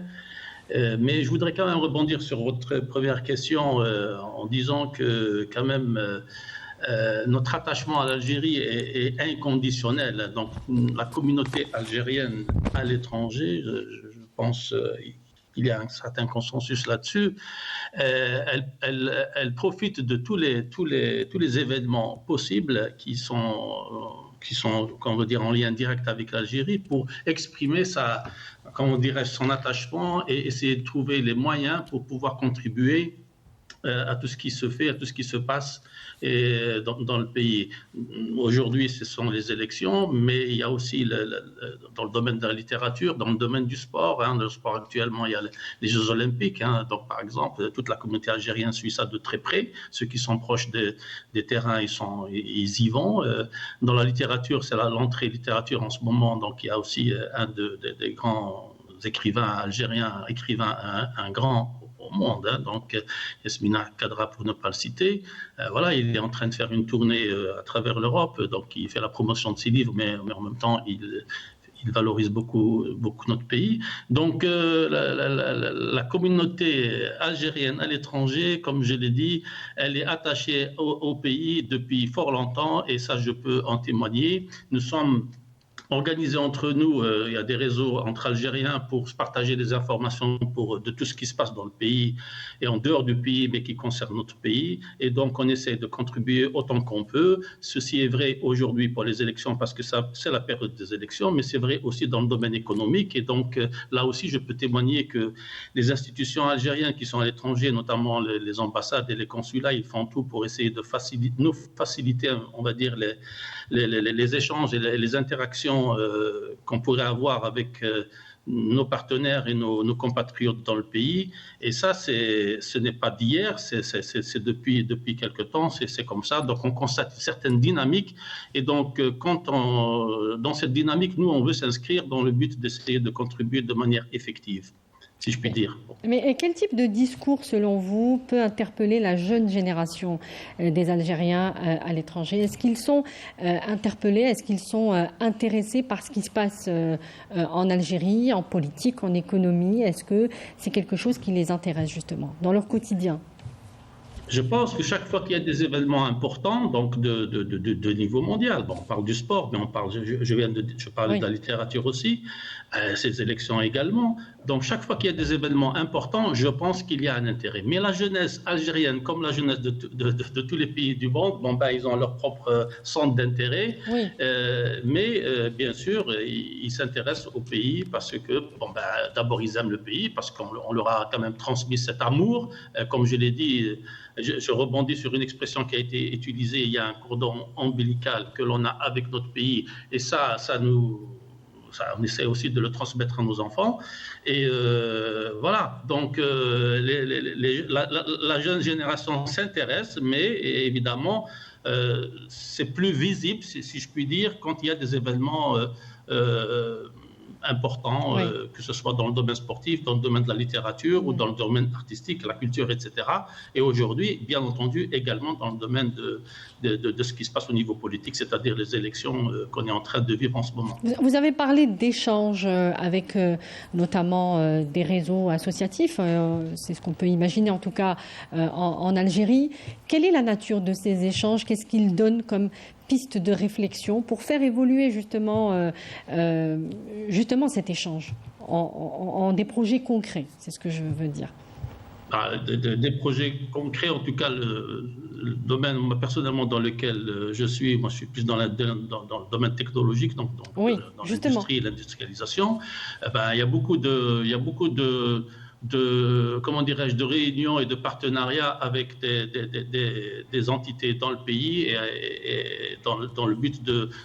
Speaker 6: Mais je voudrais quand même rebondir sur votre première question en disant que quand même notre attachement à l'Algérie est inconditionnel. Donc la communauté algérienne à l'étranger, je pense il y a un certain consensus là-dessus. Elle profite de tous les événements possibles qui sont, on veut dire, en lien direct avec l'Algérie pour exprimer son attachement et essayer de trouver les moyens pour pouvoir contribuer à tout ce qui se fait, à tout ce qui se passe dans le pays. Aujourd'hui, ce sont les élections, mais il y a aussi dans le domaine de la littérature, dans le domaine du sport. Dans le sport actuellement, il y a les Jeux Olympiques. Donc, par exemple, toute la communauté algérienne suit ça de très près. Ceux qui sont proches des terrains, ils y vont. Dans la littérature, c'est l'entrée littérature en ce moment. Donc, il y a aussi un des grands écrivains algériens, un grand au monde, donc Yasmina Khadra pour ne pas le citer. Il est en train de faire une tournée à travers l'Europe, donc il fait la promotion de ses livres, mais en même temps il valorise beaucoup notre pays. Donc la communauté algérienne à l'étranger, comme je l'ai dit, elle est attachée au pays depuis fort longtemps et ça je peux en témoigner. Nous sommes organisés entre nous, il y a des réseaux entre Algériens pour se partager des informations de tout ce qui se passe dans le pays et en dehors du pays, mais qui concerne notre pays. Et donc, on essaie de contribuer autant qu'on peut. Ceci est vrai aujourd'hui pour les élections parce que c'est la période des élections, mais c'est vrai aussi dans le domaine économique. Et donc, là aussi, je peux témoigner que les institutions algériennes qui sont à l'étranger, notamment les ambassades et les consulats, ils font tout pour essayer de nous faciliter, on va dire, les échanges et les interactions qu'on pourrait avoir avec nos partenaires et nos compatriotes dans le pays. Et ça, ce n'est pas d'hier, c'est depuis quelque temps, c'est comme ça. Donc, on constate une certaine dynamique. Et donc, dans cette dynamique, nous, on veut s'inscrire dans le but d'essayer de contribuer de manière effective, si je puis dire.
Speaker 1: Mais quel type de discours, selon vous, peut interpeller la jeune génération des Algériens à l'étranger? Est-ce qu'ils sont interpellés, est-ce qu'ils sont intéressés par ce qui se passe en Algérie, en politique, en économie? Est-ce que c'est quelque chose qui les intéresse justement dans leur quotidien?
Speaker 6: Je pense que chaque fois qu'il y a des événements importants, donc de niveau mondial, bon, on parle du sport, mais je parlais de la littérature aussi, ces élections également. Donc chaque fois qu'il y a des événements importants, je pense qu'il y a un intérêt. Mais la jeunesse algérienne, comme la jeunesse de tous les pays du monde, bon, ben, ils ont leur propre centre d'intérêt. Oui. Mais bien sûr, ils s'intéressent au pays parce que, bon, ben, d'abord, ils aiment le pays, parce qu'on leur a quand même transmis cet amour. Comme je l'ai dit, je rebondis sur une expression qui a été utilisée, il y a un cordon ombilical que l'on a avec notre pays, et on essaie aussi de le transmettre à nos enfants. Et voilà, donc la jeune génération s'intéresse, mais évidemment, c'est plus visible, si je puis dire, quand il y a des événements importants, oui. Que ce soit dans le domaine sportif, dans le domaine de la littérature, ou dans le domaine artistique, la culture, etc. Et aujourd'hui, bien entendu, également dans le domaine de ce qui se passe au niveau politique, c'est-à-dire les élections qu'on est en train de vivre en ce moment.
Speaker 1: Vous avez parlé d'échanges avec notamment des réseaux associatifs, c'est ce qu'on peut imaginer en tout cas en Algérie. Quelle est la nature de ces échanges? Qu'est-ce qu'ils donnent comme piste de réflexion pour faire évoluer justement cet échange en des projets concrets? C'est ce que je veux dire.
Speaker 6: Des projets concrets, en tout cas, le domaine personnellement dans lequel je suis plus dans le domaine technologique, donc oui, dans l'industrie et l'industrialisation. Il y a beaucoup de comment dirais-je, de réunions et de partenariats avec des entités dans le pays et dans le but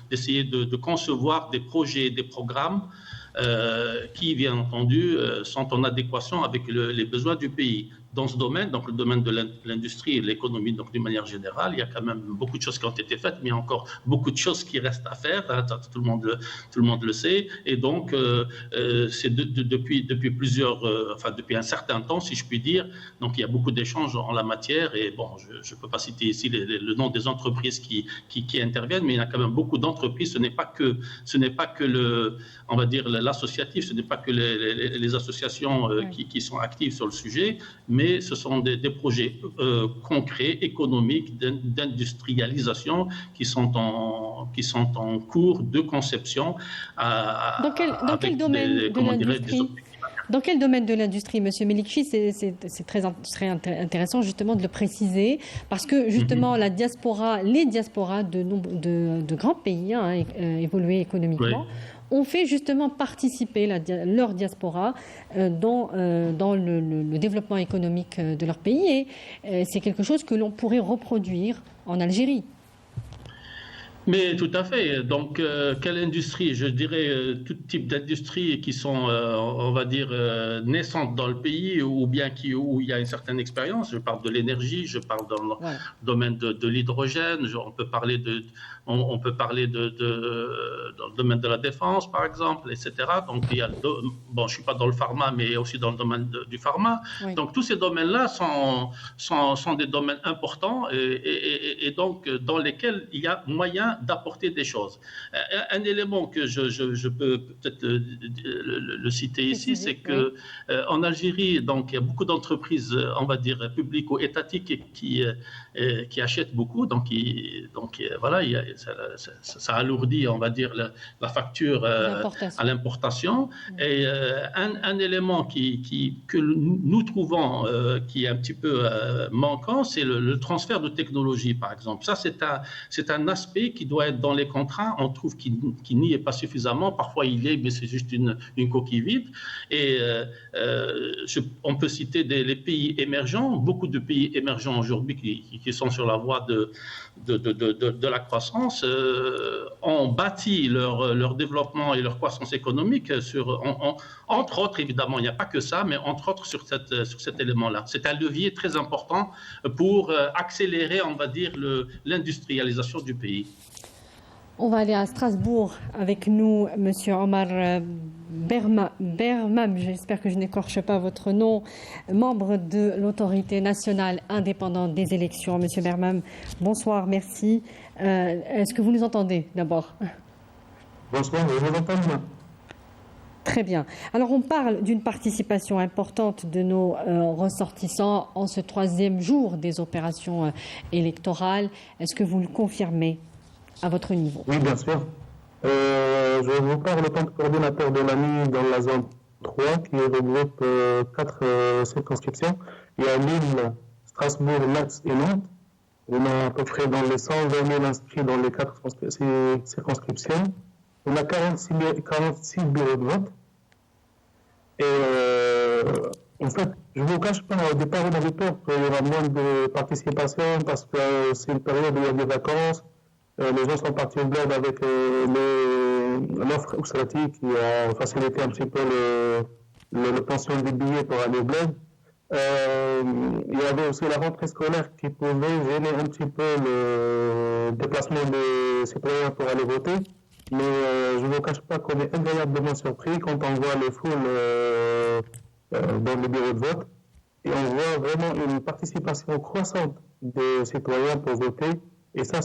Speaker 6: d'essayer de concevoir des projets, des programmes qui, bien entendu, sont en adéquation avec les besoins du pays. Dans ce domaine, donc le domaine de l'industrie et de l'économie, donc d'une manière générale, il y a quand même beaucoup de choses qui ont été faites, mais il y a encore beaucoup de choses qui restent à faire. Hein, tout le monde le sait. Et donc, c'est depuis un certain temps, si je puis dire. Donc, il y a beaucoup d'échanges en la matière. Et bon, je ne peux pas citer ici le nom des entreprises qui interviennent, mais il y a quand même beaucoup d'entreprises. Ce n'est pas que on va dire l'associatif, ce n'est pas que les associations qui sont actives sur le sujet, mais ce sont des projets concrets, économiques, d'industrialisation qui sont en cours de conception.
Speaker 1: Dans quel domaine de l'industrie? Dans quel domaine de l'industrie, Monsieur Melikchi? C'est très intéressant justement de le préciser, parce que justement les diasporas de grands pays évolués économiquement, ont fait justement participer leur diaspora dans le développement économique de leur pays, et c'est quelque chose que l'on pourrait reproduire en Algérie.
Speaker 6: Mais tout à fait. Donc, quelle industrie? Je dirais tout type d'industries qui sont, on va dire, naissantes dans le pays, ou bien où il y a une certaine expérience. Je parle de l'énergie, je parle dans le domaine de l'hydrogène, on peut parler dans le domaine de la défense, par exemple, etc. Donc, je ne suis pas dans le pharma, mais aussi dans le domaine du pharma. Oui. Donc, tous ces domaines-là sont des domaines importants et donc dans lesquels il y a moyen d'apporter des choses. Un élément que je peux peut-être le citer ici, c'est que en Algérie, donc, il y a beaucoup d'entreprises, on va dire, publiques ou étatiques qui achètent beaucoup. Donc voilà, ça alourdit, on va dire, la facture à l'importation. Et un élément que nous trouvons qui est un petit peu manquant, c'est le transfert de technologie, par exemple. Ça, c'est un aspect qui doit être dans les contrats, on trouve qu'il n'y est pas suffisamment. Parfois, il y est, mais c'est juste une coquille vide. Et on peut citer les pays émergents, beaucoup de pays émergents aujourd'hui qui sont sur la voie de la croissance, ont bâti leur développement et leur croissance économique entre autres, évidemment, il n'y a pas que ça, mais entre autres sur cet élément-là. C'est un levier très important pour accélérer, on va dire, l'industrialisation du pays.
Speaker 1: On va aller à Strasbourg avec nous, Monsieur Omar Bermam, j'espère que je n'écorche pas votre nom, membre de l'autorité nationale indépendante des élections. Monsieur Bermam, bonsoir, merci. Est-ce que vous nous entendez d'abord?
Speaker 7: Bonsoir, je vous entends bien.
Speaker 1: Très bien. Alors on parle d'une participation importante de nos ressortissants en ce 3e jour des opérations électorales. Est-ce que vous le confirmez à votre niveau?
Speaker 7: Oui, bien sûr. Je vous parle en tant que coordinateur de l'ANI dans la zone 3 qui regroupe 4 circonscriptions. Il y a Lille, Strasbourg, Metz et Nantes. On a à peu près dans les 120 000 inscrits dans les 4 circonscriptions. On a 46 bureaux de vote. Et en fait, je ne vous cache pas, au départ, on avait peur qu'il y aura moins de participation parce que c'est une période où il y a des vacances. Les gens sont partis au bled avec l'offre Ousrati qui a facilité un petit peu l'obtention des billets pour aller au bled. Il y avait aussi la rentrée scolaire qui pouvait gêner un petit peu le déplacement des citoyens pour aller voter. Mais je ne vous cache pas qu'on est agréablement surpris quand on voit les foules dans les bureaux de vote. Et on voit vraiment une participation croissante des citoyens pour voter. Et ça,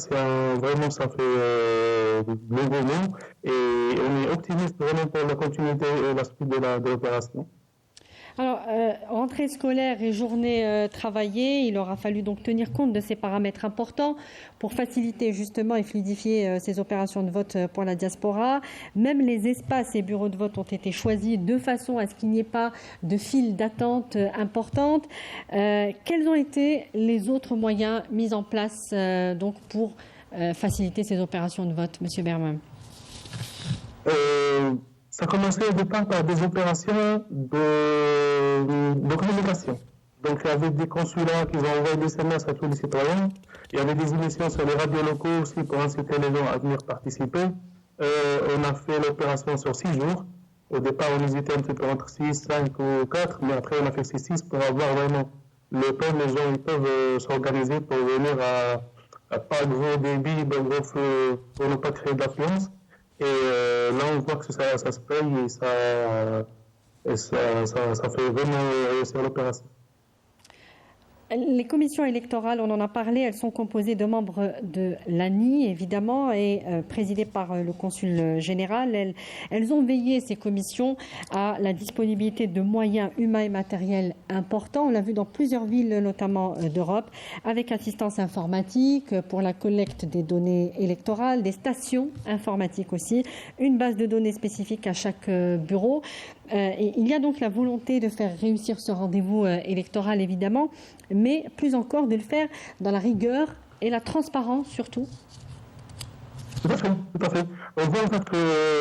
Speaker 7: vraiment, ça fait le moment. Et on est optimiste vraiment pour la continuité et la suite de l'opération.
Speaker 1: Alors, rentrée scolaire et journée travaillée, il aura fallu donc tenir compte de ces paramètres importants pour faciliter justement et fluidifier ces opérations de vote pour la diaspora. Même les espaces et bureaux de vote ont été choisis de façon à ce qu'il n'y ait pas de file d'attente importante. Quels ont été les autres moyens mis en place donc pour faciliter ces opérations de vote, Monsieur Berman?
Speaker 7: Ça a commencé au départ par des opérations de communication. Donc, il y avait des consulats qui ont envoyé des SMS à tous les citoyens. Il y avait des émissions sur les radios locaux aussi pour inciter les gens à venir participer. On a fait l'opération sur 6 jours. Au départ, on hésitait un petit peu entre 6, 5 ou 4, mais après, on a fait 6 pour avoir vraiment le temps. Les gens ils peuvent s'organiser pour venir à pas gros débit, de gros feu, pour ne pas créer d'affluence. Et là, on voit que ça se paye et ça fait vraiment réussir l'opération.
Speaker 1: Les commissions électorales, on en a parlé, elles sont composées de membres de l'ANI, évidemment, et présidées par le consul général. Elles ont veillé, ces commissions, à la disponibilité de moyens humains et matériels importants. On l'a vu dans plusieurs villes, notamment d'Europe, avec assistance informatique pour la collecte des données électorales, des stations informatiques aussi, une base de données spécifique à chaque bureau. Et il y a donc la volonté de faire réussir ce rendez-vous électoral, évidemment, mais plus encore de le faire dans la rigueur et la transparence surtout.
Speaker 7: Tout à fait, tout à fait. On voit en fait que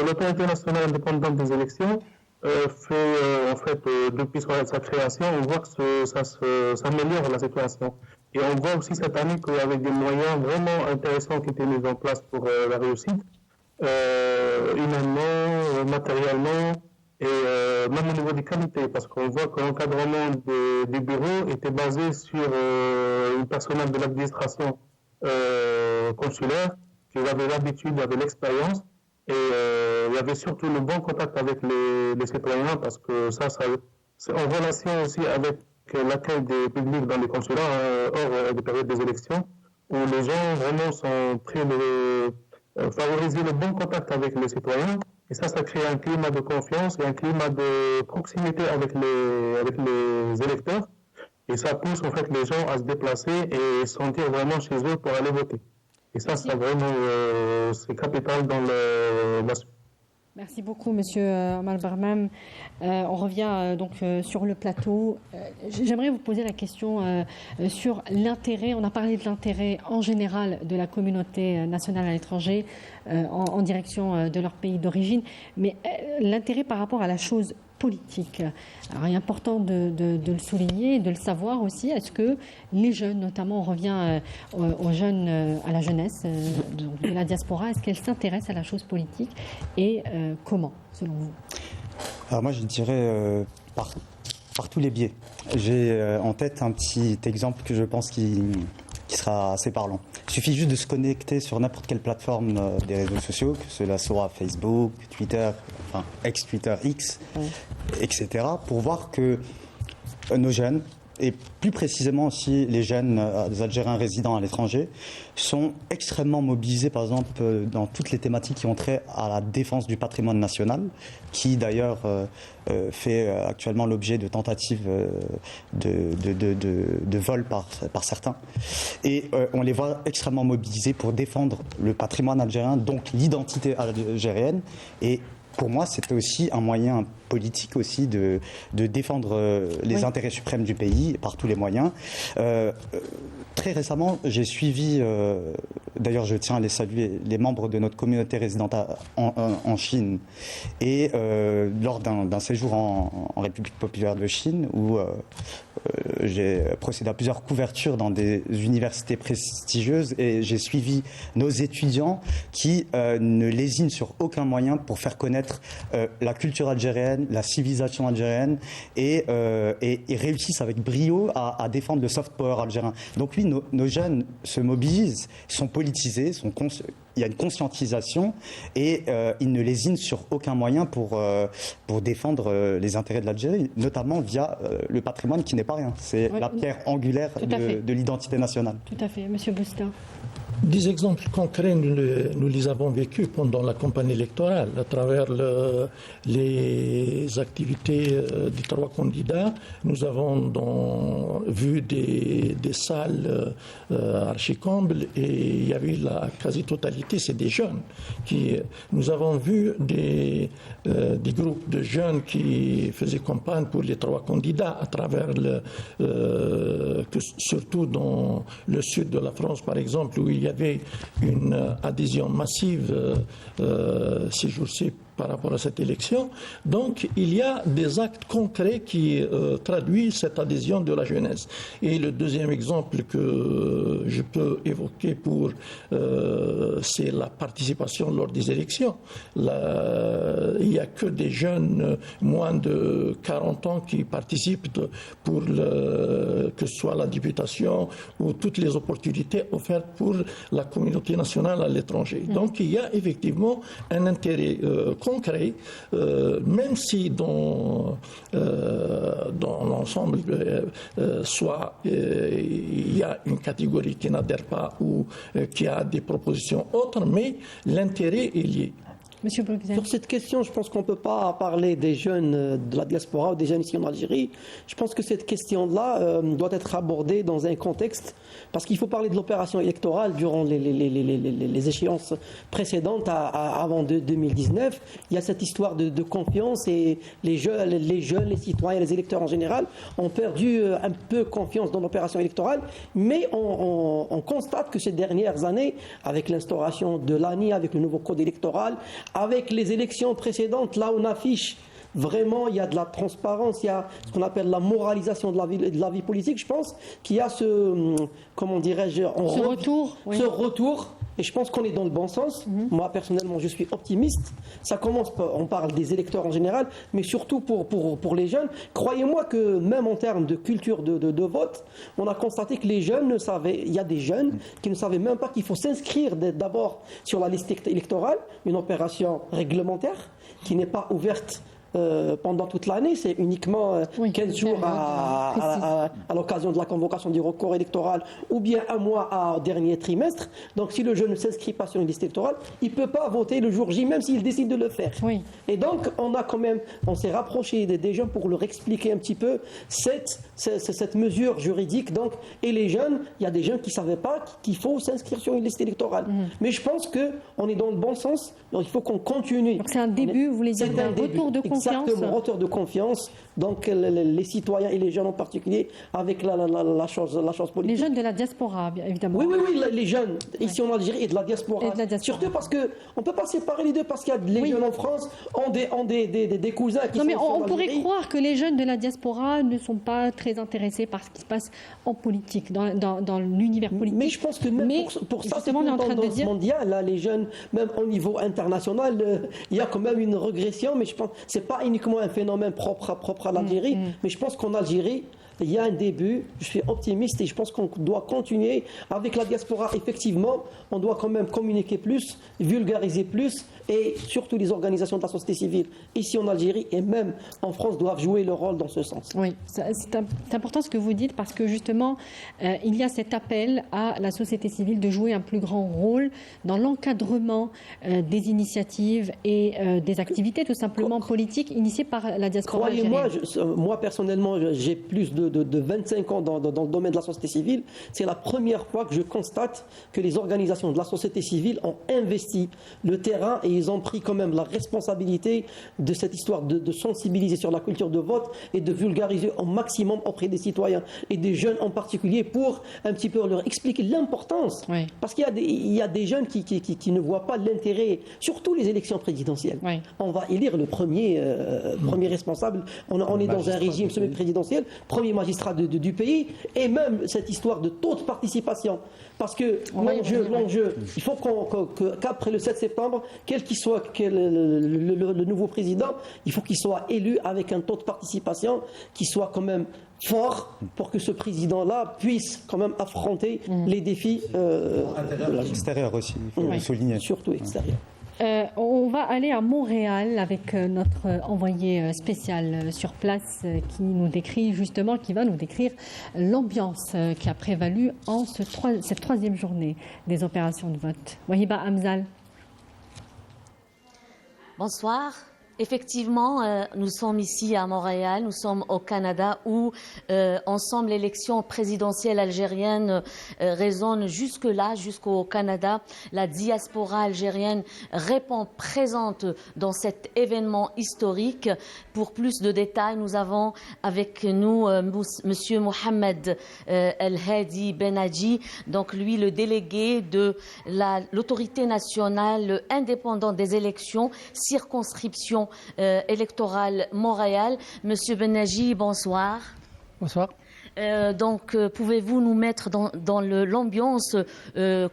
Speaker 7: l'autorité nationale indépendante des élections fait, en fait, depuis sa création, on voit que ça s'améliore la situation. Et on voit aussi cette année qu'avec des moyens vraiment intéressants qui étaient mis en place pour la réussite, humainement, matériellement, et même au niveau des qualités, parce qu'on voit que l'encadrement des bureaux était basé sur une personnel de l'administration consulaire qui avait l'habitude, avait l'expérience, et il y avait surtout le bon contact avec les citoyens, parce que ça c'est en relation aussi avec l'accueil des publics dans les consulats hors des périodes des élections, où les gens vraiment sont prêts de favoriser le bon contact avec les citoyens. Et ça crée un climat de confiance et un climat de proximité avec les électeurs. Et ça pousse en fait les gens à se déplacer et sentir vraiment chez eux pour aller voter. Et ça vraiment, c'est capital dans la suite.
Speaker 1: Merci beaucoup, Monsieur Omar Barmam. On revient donc sur le plateau. J'aimerais vous poser la question sur l'intérêt. On a parlé de l'intérêt en général de la communauté nationale à l'étranger en direction de leur pays d'origine, mais l'intérêt par rapport à la chose politique. Alors, il est important de le souligner et de le savoir aussi. Est-ce que les jeunes, notamment, on revient aux jeunes, à la jeunesse de la diaspora, est-ce qu'elle s'intéresse à la chose politique et comment, selon vous?
Speaker 3: Alors moi, je dirais par tous les biais. J'ai en tête un petit exemple que je pense qui sera assez parlant. Il suffit juste de se connecter sur n'importe quelle plateforme des réseaux sociaux, que cela soit Facebook, Twitter, enfin ex-Twitter, X, etc., pour voir que nos jeunes, et plus précisément aussi les jeunes Algériens résidant à l'étranger, sont extrêmement mobilisés, par exemple, dans toutes les thématiques qui ont trait à la défense du patrimoine national, qui d'ailleurs fait actuellement l'objet de tentatives de vol par certains. Et on les voit extrêmement mobilisés pour défendre le patrimoine algérien, donc l'identité algérienne. Et pour moi, c'était aussi un moyen politique aussi de défendre les intérêts suprêmes du pays par tous les moyens. Très récemment, j'ai suivi, d'ailleurs je tiens à les saluer, les membres de notre communauté résidente en Chine, et lors d'un séjour en République populaire de Chine, où j'ai procédé à plusieurs couvertures dans des universités prestigieuses, et j'ai suivi nos étudiants qui ne lésinent sur aucun moyen pour faire connaître la culture algérienne, la civilisation algérienne, et réussissent avec brio à défendre le soft power algérien. Donc oui, nos jeunes se mobilisent, sont politisés, il y a une conscientisation, et ils ne lésinent sur aucun moyen pour défendre les intérêts de l'Algérie, notamment via le patrimoine qui n'est pas rien. C'est la pierre angulaire de l'identité nationale.
Speaker 1: Tout à fait. Monsieur Boustin.
Speaker 16: Des exemples concrets, nous les avons vécus pendant la campagne électorale, à travers les activités des trois candidats. Nous avons vu des salles archi-combles, et il y avait la quasi-totalité, c'est des jeunes. Nous avons vu des groupes de jeunes qui faisaient campagne pour les trois candidats, à travers surtout dans le sud de la France, par exemple, où il y avait une adhésion massive ces jours-ci par rapport à cette élection. Donc, il y a des actes concrets qui traduisent cette adhésion de la jeunesse. Et le deuxième exemple que je peux évoquer c'est la participation lors des élections. Il n'y a que des jeunes moins de 40 ans qui participent pour que ce soit la députation ou toutes les opportunités offertes pour la communauté nationale à l'étranger. Donc, il y a effectivement un intérêt concret, même si dans l'ensemble, soit il y a une catégorie qui n'adhère pas ou qui a des propositions autres, mais l'intérêt est lié.
Speaker 1: Monsieur Bruxelles.
Speaker 4: Sur cette question, je pense qu'on ne peut pas parler des jeunes de la diaspora ou des jeunes ici en Algérie. Je pense que cette question-là doit être abordée dans un contexte, parce qu'il faut parler de l'opération électorale durant les échéances précédentes avant 2019. Il y a cette histoire de confiance, et les jeunes, les citoyens, les électeurs en général ont perdu un peu confiance dans l'opération électorale, mais on constate que ces dernières années, avec l'instauration de l'ANI, avec le nouveau code électoral, avec les élections précédentes, là on affiche vraiment, il y a de la transparence, il y a ce qu'on appelle la moralisation de la vie politique. Je pense qu'il y a ce retour. Et je pense qu'on est dans le bon sens. Moi, personnellement, je suis optimiste. Ça commence, on parle des électeurs en général, mais surtout pour les jeunes. Croyez-moi que même en termes de culture de vote, on a constaté que les jeunes il y a des jeunes qui ne savaient même pas qu'il faut s'inscrire d'abord sur la liste électorale, une opération réglementaire qui n'est pas ouverte pendant toute l'année, c'est uniquement 15 jours à l'occasion de la convocation du recours électoral ou bien un mois au dernier trimestre. Donc si le jeune ne s'inscrit pas sur une liste électorale, il ne peut pas voter le jour J, même s'il décide de le faire. Et donc on s'est rapproché des jeunes pour leur expliquer un petit peu cette mesure juridique. Donc, et les jeunes, il y a des jeunes qui ne savaient pas qu'il faut s'inscrire sur une liste électorale. Mais je pense qu'on est dans le bon sens, donc il faut qu'on continue.
Speaker 1: Donc c'est un début, vous voulez dire, un retour de confiance.
Speaker 4: Exactement, retour de confiance. Donc les citoyens et les jeunes en particulier, avec la chose politique.
Speaker 1: Les jeunes de la diaspora, bien évidemment.
Speaker 4: Oui, les jeunes, ici en Algérie et de la diaspora. Surtout parce qu'on ne peut pas séparer les deux, parce qu'il y a les jeunes en France ont des cousins qui sont
Speaker 1: mais
Speaker 4: en
Speaker 1: on pourrait croire que les jeunes de la diaspora ne sont pas très intéressés par ce qui se passe en politique, dans l'univers politique.
Speaker 4: Mais je pense que même pour ça, c'est une tendance mondiale. Là, les jeunes, même au niveau international, il y a quand même une régression, mais je pense que ce n'est pas uniquement un phénomène propre à l'Algérie, mais je pense qu'en Algérie, il y a un début, je suis optimiste et je pense qu'on doit continuer avec la diaspora. Effectivement, on doit quand même communiquer plus, vulgariser plus et surtout les organisations de la société civile ici en Algérie et même en France doivent jouer leur rôle dans ce sens.
Speaker 1: Oui, c'est important ce que vous dites parce que justement, il y a cet appel à la société civile de jouer un plus grand rôle dans l'encadrement des initiatives et des activités tout simplement politiques initiées par la diaspora algérienne.
Speaker 4: Croyez-moi, moi personnellement, j'ai plus de 25 ans dans le domaine de la société civile. C'est la première fois que je constate que les organisations de la société civile ont investi le terrain et ils ont pris quand même la responsabilité de cette histoire de sensibiliser sur la culture de vote et de vulgariser au maximum auprès des citoyens et des jeunes en particulier pour un petit peu leur expliquer l'importance. Parce qu'il y a des jeunes qui ne voient pas l'intérêt, surtout les élections présidentielles. On va élire le premier responsable. On est dans un régime semi-présidentiel, premier magistrat du pays, et même cette histoire de taux de participation. Parce que l'enjeu, il faut qu'après le 7 septembre, quel qu'il soit le nouveau président, il faut qu'il soit élu avec un taux de participation qui soit quand même fort pour que ce président-là puisse quand même affronter les défis
Speaker 3: extérieurs aussi, il faut le souligner.
Speaker 4: Surtout extérieurs.
Speaker 1: On va aller à Montréal avec notre envoyé spécial sur place qui va nous décrire l'ambiance qui a prévalu en cette troisième journée des opérations de vote. Wahiba Hamzal.
Speaker 17: Bonsoir. Effectivement, nous sommes ici à Montréal, nous sommes au Canada où ensemble l'élection présidentielle algérienne résonne jusque-là, jusqu'au Canada. La diaspora algérienne répond présente dans cet événement historique. Pour plus de détails, nous avons avec nous Monsieur Mohamed El Hadi Benadji, donc lui le délégué de l'autorité nationale indépendante des élections, circonscription électorale Montréal. Monsieur Benadji, bonsoir.
Speaker 18: Bonsoir.
Speaker 17: Donc, pouvez-vous nous mettre dans l'ambiance,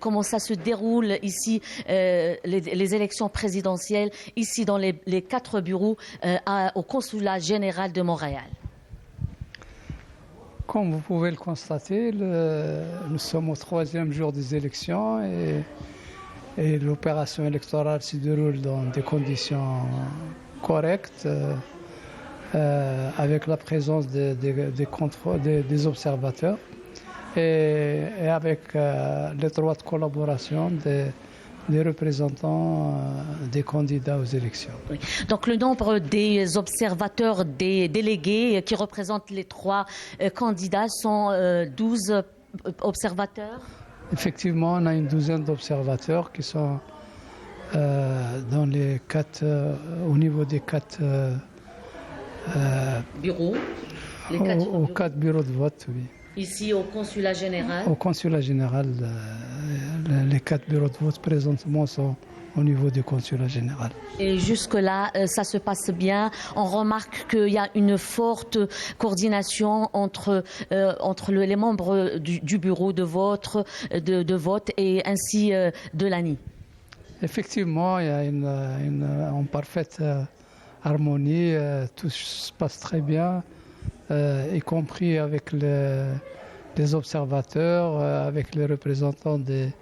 Speaker 17: comment ça se déroule ici, les élections présidentielles, ici dans les 4 bureaux au consulat général de Montréal?
Speaker 18: Comme vous pouvez le constater, nous sommes au 3e jour des élections et l'opération électorale se déroule dans des conditions correctes, avec la présence des observateurs et avec l'étroite collaboration des représentants des candidats aux élections.
Speaker 17: Oui. Donc le nombre des observateurs, des délégués qui représentent les 3 candidats sont 12 observateurs?
Speaker 18: Effectivement, on a une douzaine d'observateurs qui sont dans les 4, au niveau des 4
Speaker 17: bureaux.
Speaker 18: Aux 4 bureaux de vote, oui.
Speaker 17: Ici au consulat général?
Speaker 18: Au consulat général, les 4 bureaux de vote présentement sont au niveau du consulat général.
Speaker 17: Et jusque-là, ça se passe bien. On remarque qu'il y a une forte coordination entre les membres du bureau de vote et ainsi de l'ANI.
Speaker 18: Effectivement, il y a une parfaite harmonie. Tout se passe très bien, y compris avec les observateurs, avec les représentants des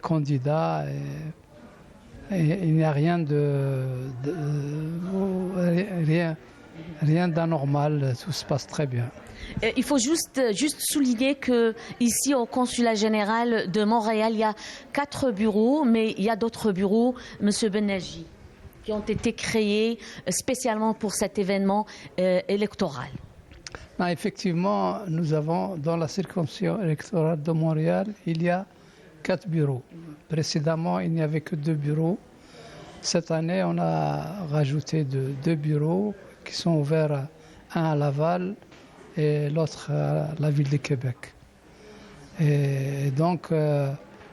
Speaker 18: candidats. il n'y a rien rien d'anormal, tout se passe très bien.
Speaker 17: Il faut juste souligner que ici au consulat général de Montréal, il y a 4 bureaux, mais il y a d'autres bureaux, Monsieur Benaji, qui ont été créés spécialement pour cet événement électoral.
Speaker 18: Non, effectivement, nous avons dans la circonscription électorale de Montréal, il y a 4 bureaux. Précédemment, il n'y avait que 2 bureaux. Cette année, on a rajouté 2 bureaux qui sont ouverts, un à Laval et l'autre à la ville de Québec. Et donc,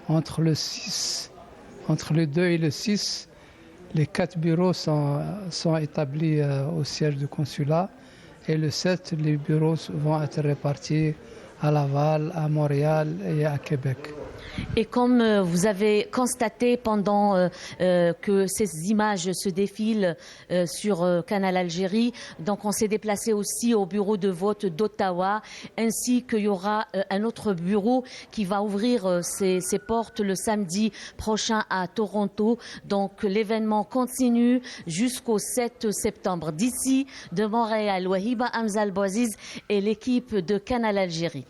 Speaker 18: entre le 2 et le 6, les 4 bureaux sont établis au siège du consulat. Et le 7, les bureaux vont être répartis à Laval, à Montréal et à Québec.
Speaker 17: Et comme vous avez constaté pendant que ces images se défilent sur Canal Algérie, donc on s'est déplacé aussi au bureau de vote d'Ottawa, ainsi qu'il y aura un autre bureau qui va ouvrir ses portes le samedi prochain à Toronto. Donc l'événement continue jusqu'au 7 septembre. D'ici, de Montréal, Wahiba Hamzal Bouaziz et l'équipe de Canal Algérie.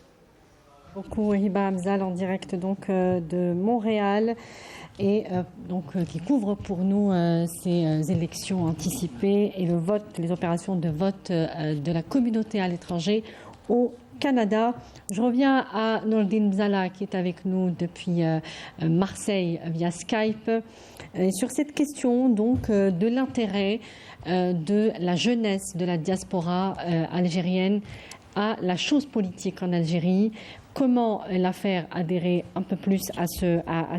Speaker 1: Beaucoup Hiba Hamzal en direct donc de Montréal et qui couvre pour nous ces élections anticipées et le vote, les opérations de vote de la communauté à l'étranger au Canada. Je reviens à Nordine Mzala qui est avec nous depuis Marseille via Skype. Sur cette question donc de l'intérêt de la jeunesse de la diaspora algérienne à la chose politique en Algérie. Comment la faire adhérer un peu plus à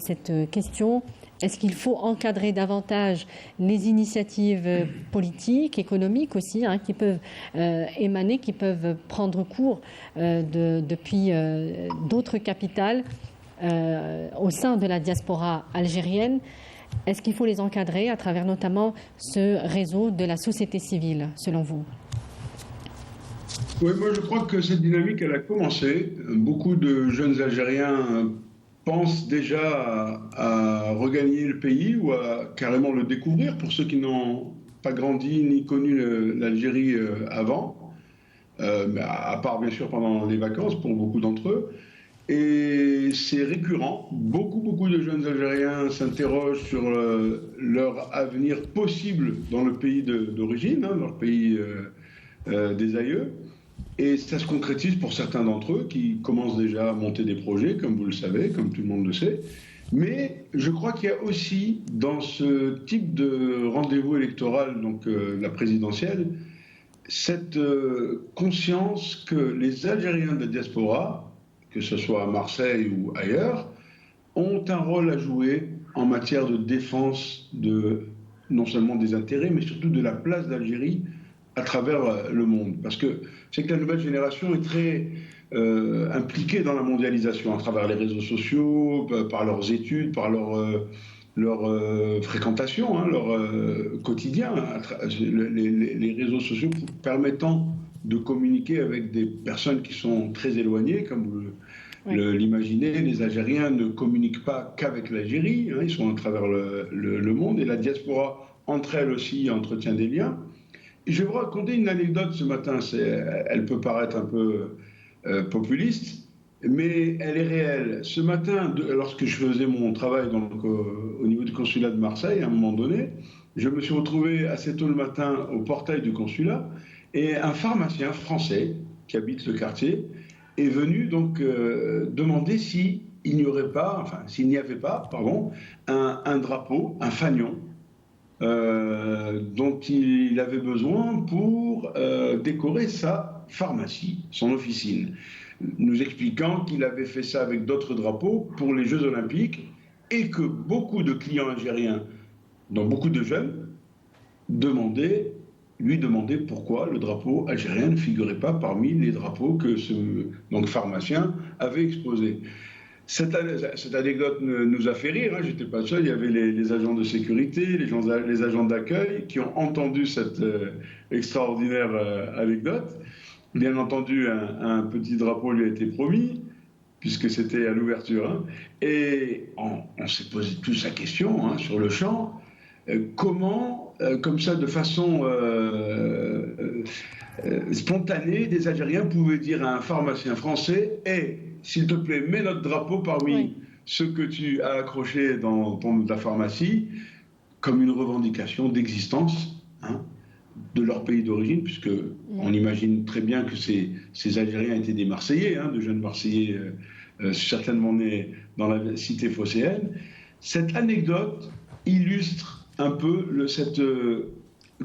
Speaker 1: cette question? Est-ce qu'il faut encadrer davantage les initiatives politiques, économiques aussi, qui peuvent émaner, qui peuvent prendre cours depuis d'autres capitales au sein de la diaspora algérienne? Est-ce qu'il faut les encadrer à travers notamment ce réseau de la société civile, selon vous?
Speaker 5: Oui, moi je crois que cette dynamique, elle a commencé. Beaucoup de jeunes Algériens pensent déjà à regagner le pays ou à carrément le découvrir, pour ceux qui n'ont pas grandi ni connu l'Algérie avant, à part bien sûr pendant les vacances pour beaucoup d'entre eux. Et c'est récurrent. Beaucoup de jeunes Algériens s'interrogent sur leur avenir possible dans le pays d'origine, leur pays des aïeux. Et ça se concrétise pour certains d'entre eux qui commencent déjà à monter des projets, comme vous le savez, comme tout le monde le sait. Mais je crois qu'il y a aussi dans ce type de rendez-vous électoral, donc la présidentielle, cette conscience que les Algériens de la diaspora, que ce soit à Marseille ou ailleurs, ont un rôle à jouer en matière de défense non seulement des intérêts, mais surtout de la place d'Algérie à travers le monde. Parce que c'est que la nouvelle génération est très impliquée dans la mondialisation, à travers les réseaux sociaux, par leurs études, par leur fréquentation, leur quotidien. Les réseaux sociaux permettant de communiquer avec des personnes qui sont très éloignées, comme vous l'imaginez. Les Algériens ne communiquent pas qu'avec l'Algérie, ils sont à travers le monde, et la diaspora, entre elles aussi, entretient des liens. Je vais vous raconter une anecdote ce matin. Elle peut paraître un peu populiste, mais elle est réelle. Ce matin, lorsque je faisais mon travail au niveau du consulat de Marseille, à un moment donné, je me suis retrouvé assez tôt le matin au portail du consulat, et un pharmacien français qui habite le quartier est venu donc demander s'il n'y avait pas, un drapeau, un fanion, dont il avait besoin pour décorer sa pharmacie, son officine, nous expliquant qu'il avait fait ça avec d'autres drapeaux pour les Jeux Olympiques et que beaucoup de clients algériens, dont beaucoup de jeunes, lui demandaient pourquoi le drapeau algérien ne figurait pas parmi les drapeaux que ce pharmacien avait exposés. Cette anecdote nous a fait rire, j'étais pas seul, il y avait les agents de sécurité, les agents d'accueil qui ont entendu cette extraordinaire anecdote. Bien entendu, un petit drapeau lui a été promis, puisque c'était à l'ouverture. Hein. Et on s'est posé tous la question hein, sur le champ, comment, comme ça, de façon spontanée, des Algériens pouvaient dire à un pharmacien français « Hey, s'il te plaît, mets notre drapeau parmi ceux que tu as accrochés dans ta pharmacie », comme une revendication d'existence hein, de leur pays d'origine, puisque on imagine très bien que ces Algériens étaient des Marseillais, hein, de jeunes Marseillais certainement nés dans la cité phocéenne. Cette anecdote illustre un peu cette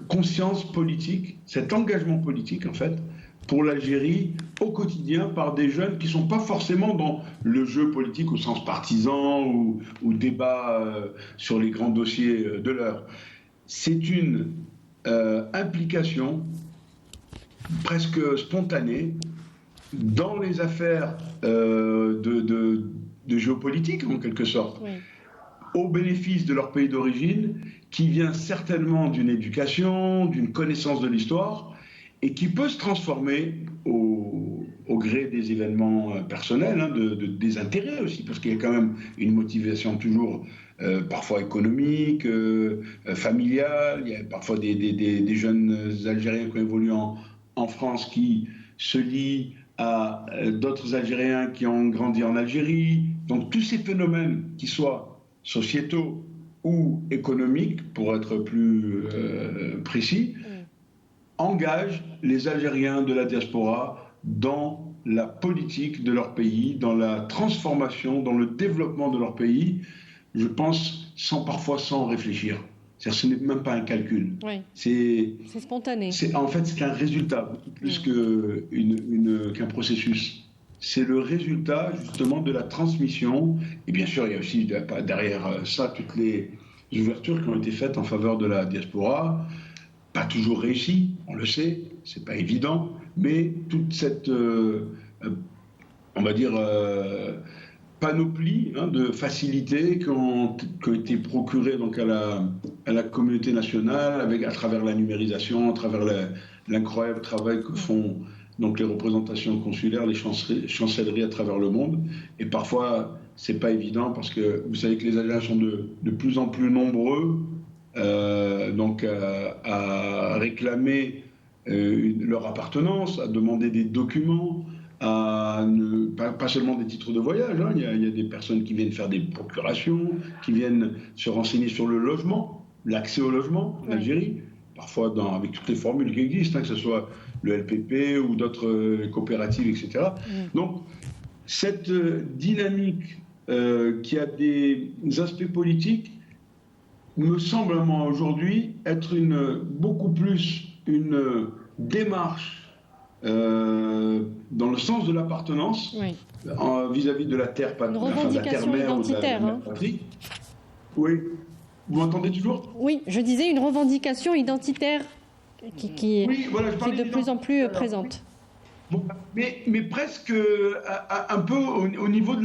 Speaker 5: conscience politique, cet engagement politique en fait, pour l'Algérie au quotidien par des jeunes qui ne sont pas forcément dans le jeu politique au sens partisan ou débat sur les grands dossiers de l'heure. C'est une implication presque spontanée dans les affaires de géopolitique en quelque sorte, au bénéfice de leur pays d'origine, qui vient certainement d'une éducation, d'une connaissance de l'histoire, et qui peut se transformer au gré des événements personnels, hein, des intérêts aussi, parce qu'il y a quand même une motivation toujours parfois économique, familiale. Il y a parfois des jeunes Algériens qui ont évolué en France qui se lient à d'autres Algériens qui ont grandi en Algérie. Donc tous ces phénomènes, qui soient sociétaux ou économiques, pour être plus précis, engagent les Algériens de la diaspora dans la politique de leur pays, dans la transformation, dans le développement de leur pays, je pense, parfois sans réfléchir. C'est-à-dire, ce n'est même pas un calcul.
Speaker 1: Oui.
Speaker 5: C'est
Speaker 1: spontané.
Speaker 5: En fait, c'est un résultat, plus qu'un processus. C'est le résultat, justement, de la transmission. Et bien sûr, il y a aussi derrière ça toutes les ouvertures qui ont été faites en faveur de la diaspora. Pas toujours réussi, on le sait, c'est pas évident, mais toute cette, on va dire, panoplie hein, de facilités qui ont été procurées donc, à la communauté nationale, à travers la numérisation, à travers l'incroyable travail que font donc, les représentations consulaires, les chancelleries à travers le monde. Et parfois, c'est pas évident parce que vous savez que les Algériens sont de plus en plus nombreux. Donc à réclamer leur appartenance, à demander des documents, pas seulement des titres de voyage. Hein. Il y a des personnes qui viennent faire des procurations, qui viennent se renseigner sur le logement, l'accès au logement en Algérie, parfois avec toutes les formules qui existent, hein, que ce soit le LPP ou d'autres coopératives, etc. Donc cette dynamique qui a des aspects politiques me semble moi aujourd'hui être beaucoup plus une démarche dans le sens de l'appartenance vis-à-vis de la terre patrie,
Speaker 1: de la terre mère identitaire,
Speaker 5: ou de la patrie. Oui, vous m'entendez toujours?
Speaker 1: Oui, je disais une revendication identitaire qui est de plus en plus présente.
Speaker 5: Bon, mais presque un peu au niveau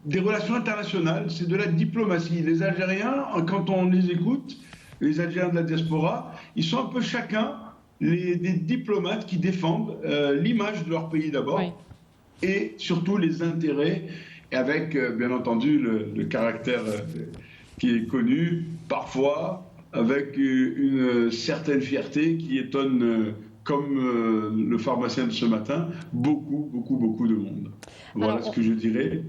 Speaker 5: des relations internationales, c'est de la diplomatie. Les Algériens, quand on les écoute, les Algériens de la diaspora, ils sont un peu chacun des diplomates qui défendent l'image de leur pays d'abord, et surtout les intérêts, avec bien entendu le caractère qui est connu, parfois avec une certaine fierté qui étonne comme le pharmacien de ce matin, beaucoup de monde. Voilà. Alors, ce que je dirais.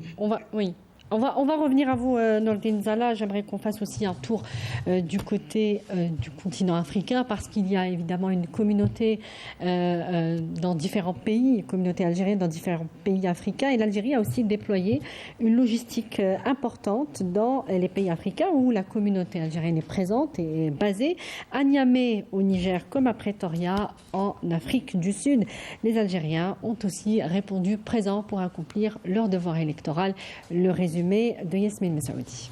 Speaker 1: On va revenir à vous, Nordine Zala. J'aimerais qu'on fasse aussi un tour du côté du continent africain, parce qu'il y a évidemment une communauté dans différents pays, une communauté algérienne dans différents pays africains. Et l'Algérie a aussi déployé une logistique importante dans les pays africains où la communauté algérienne est présente et est basée. À Niamey, au Niger, comme à Pretoria, en Afrique du Sud, les Algériens ont aussi répondu présents pour accomplir leur devoir électoral. Le résumé de Yasmine Messaoudi.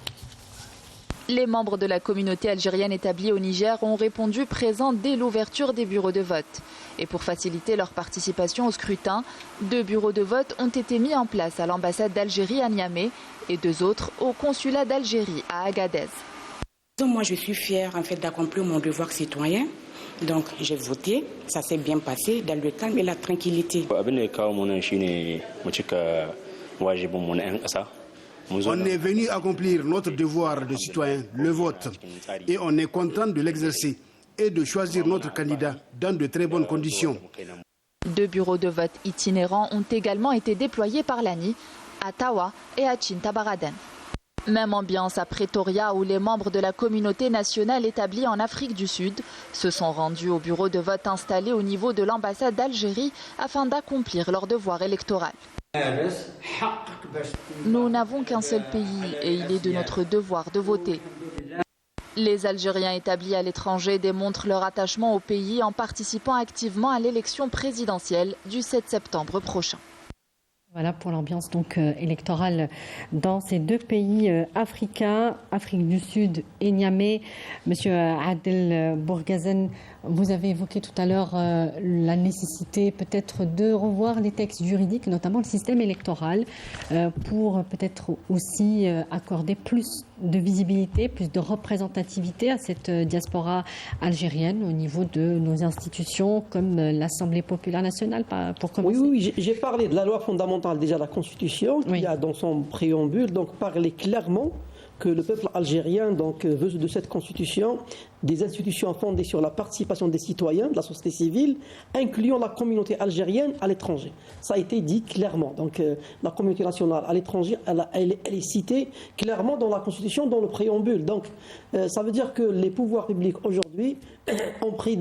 Speaker 19: Les membres de la communauté algérienne établie au Niger ont répondu présents dès l'ouverture des bureaux de vote. Et pour faciliter leur participation au scrutin, 2 bureaux de vote ont été mis en place à l'ambassade d'Algérie à Niamey et 2 autres au consulat d'Algérie à Agadez.
Speaker 20: Moi, je suis fière en fait d'accomplir mon devoir citoyen. Donc, j'ai voté. Ça s'est bien passé dans le calme et la tranquillité.
Speaker 21: On
Speaker 15: est venu accomplir notre devoir de citoyen, le vote, et on est content de l'exercer et de choisir notre candidat dans de très bonnes conditions.
Speaker 19: 2 bureaux de vote itinérants ont également été déployés par l'ANI à Tawa et à Chintabaraden. Même ambiance à Pretoria où les membres de la communauté nationale établie en Afrique du Sud se sont rendus au bureau de vote installé au niveau de l'ambassade d'Algérie afin d'accomplir leur devoir électoral. Nous n'avons qu'un seul pays et il est de notre devoir de voter. Les Algériens établis à l'étranger démontrent leur attachement au pays en participant activement à l'élection présidentielle du 7 septembre prochain.
Speaker 1: Voilà pour l'ambiance donc électorale dans ces 2 pays africains, Afrique du Sud et Niamey. Monsieur Adel Bourgazen, vous avez évoqué tout à l'heure la nécessité peut-être de revoir les textes juridiques, notamment le système électoral, pour peut-être aussi accorder plus de visibilité, plus de représentativité à cette diaspora algérienne au niveau de nos institutions comme l'Assemblée populaire nationale, pour commencer.
Speaker 4: Oui, j'ai parlé de la loi fondamentale, déjà la Constitution, qui a dans son préambule parlé clairement que le peuple algérien veut de cette Constitution des institutions fondées sur la participation des citoyens, de la société civile, incluant la communauté algérienne à l'étranger. Ça a été dit clairement. La communauté nationale à l'étranger, elle est citée clairement dans la Constitution, dans le préambule. Ça veut dire que les pouvoirs publics aujourd'hui ont pris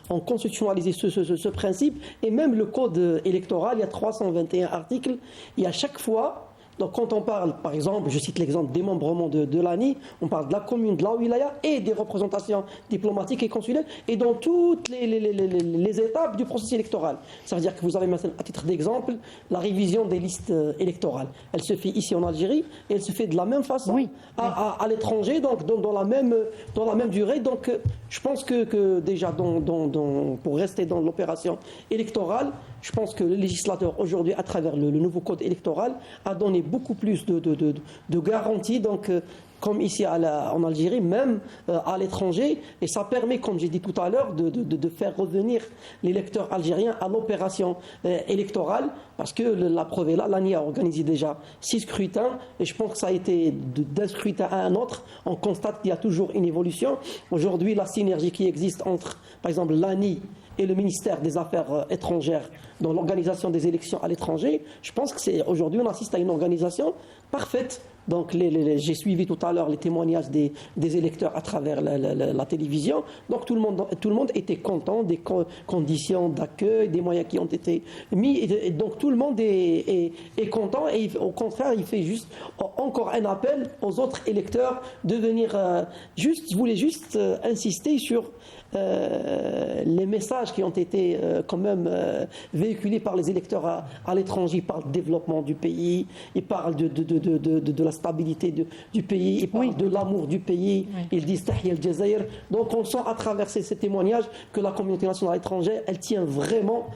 Speaker 4: ont constitutionnalisé ce principe, et même le code électoral, il y a 321 articles, et à chaque fois. Donc quand on parle, par exemple, je cite l'exemple des démembrement de l'ANI, on parle de la commune, de la wilaya et des représentations diplomatiques et consulaires et dans toutes les étapes du processus électoral. Ça veut dire que vous avez maintenant, à titre d'exemple, la révision des listes électorales. Elle se fait ici en Algérie et elle se fait de la même façon à l'étranger, donc dans la même durée. Donc je pense que déjà pour rester dans l'opération électorale, je pense que le législateur aujourd'hui, à travers le nouveau code électoral, a donné beaucoup plus de garanties, comme ici en Algérie, même à l'étranger. Et ça permet, comme j'ai dit tout à l'heure, de faire revenir les électeurs algériens à l'opération électorale. Parce que la preuve est là, l'ANI a organisé déjà 6 scrutins. Et je pense que ça a été d'un scrutin à un autre. On constate qu'il y a toujours une évolution. Aujourd'hui, la synergie qui existe entre, par exemple, l'ANI et le ministère des Affaires étrangères dans l'organisation des élections à l'étranger, je pense que aujourd'hui on assiste à une organisation parfaite. Donc j'ai suivi tout à l'heure les témoignages des électeurs à travers la télévision. Donc tout le monde était content des conditions d'accueil, des moyens qui ont été mis. Et donc tout le monde est content et au contraire il fait juste encore un appel aux autres électeurs de venir je voulais juste insister sur les messages qui ont été quand même véhiculés par les électeurs à l'étranger. Ils parlent du développement du pays, ils parlent de la stabilité du pays, ils parlent de l'amour du pays, ils disent Tahia al-Jazair. Donc on sent à travers ces témoignages que la communauté nationale étrangère, elle tient vraiment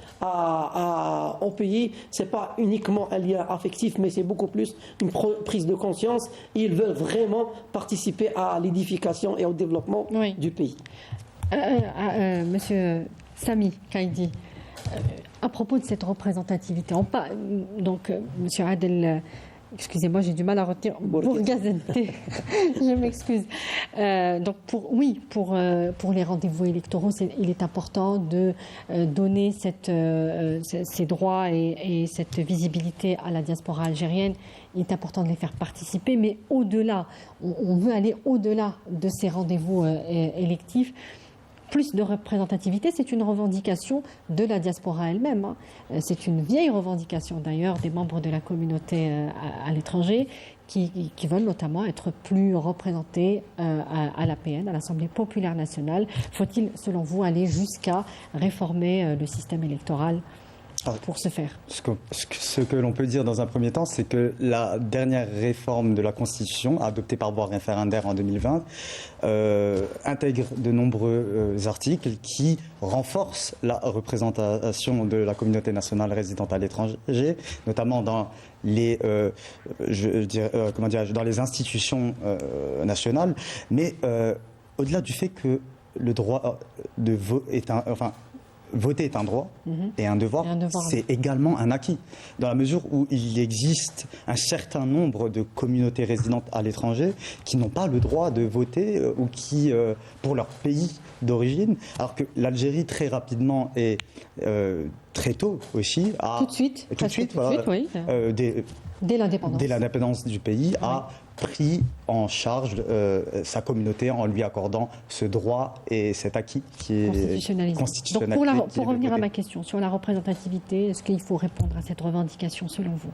Speaker 4: au pays. C'est pas uniquement un lien affectif, mais c'est beaucoup plus une prise de conscience. Ils veulent vraiment participer à l'édification et au développement du pays.
Speaker 1: Monsieur Sami Kaidi, à propos de cette représentativité, Monsieur Adel, excusez-moi, j'ai du mal à retenir Bourgazen, je m'excuse. Pour les rendez-vous électoraux, il est important de donner ces droits et cette visibilité à la diaspora algérienne. Il est important de les faire participer, mais au-delà, on veut aller au-delà de ces rendez-vous électifs. Plus de représentativité, c'est une revendication de la diaspora elle-même. C'est une vieille revendication d'ailleurs des membres de la communauté à l'étranger qui veulent notamment être plus représentés à l'APN, à l'Assemblée populaire nationale. Faut-il, selon vous, aller jusqu'à réformer le système électoral pour ce faire?
Speaker 3: Ce que l'on peut dire dans un premier temps, c'est que la dernière réforme de la Constitution, adoptée par voie référendaire en 2020, intègre de nombreux articles qui renforcent la représentation de la communauté nationale résidente à l'étranger, notamment dans les, dans les institutions nationales, mais au-delà du fait que le droit de vote est voter est un droit et un devoir, c'est également un acquis. Dans la mesure où il existe un certain nombre de communautés résidentes à l'étranger qui n'ont pas le droit de voter ou qui, pour leur pays d'origine, alors que l'Algérie très rapidement et très tôt aussi a...
Speaker 1: Tout de suite, oui. Dès
Speaker 3: l'indépendance du pays, a pris en charge sa communauté en lui accordant ce droit et cet acquis qui est constitutionnalisé.
Speaker 1: Donc pour revenir à ma question sur la représentativité, est-ce qu'il faut répondre à cette revendication selon vous?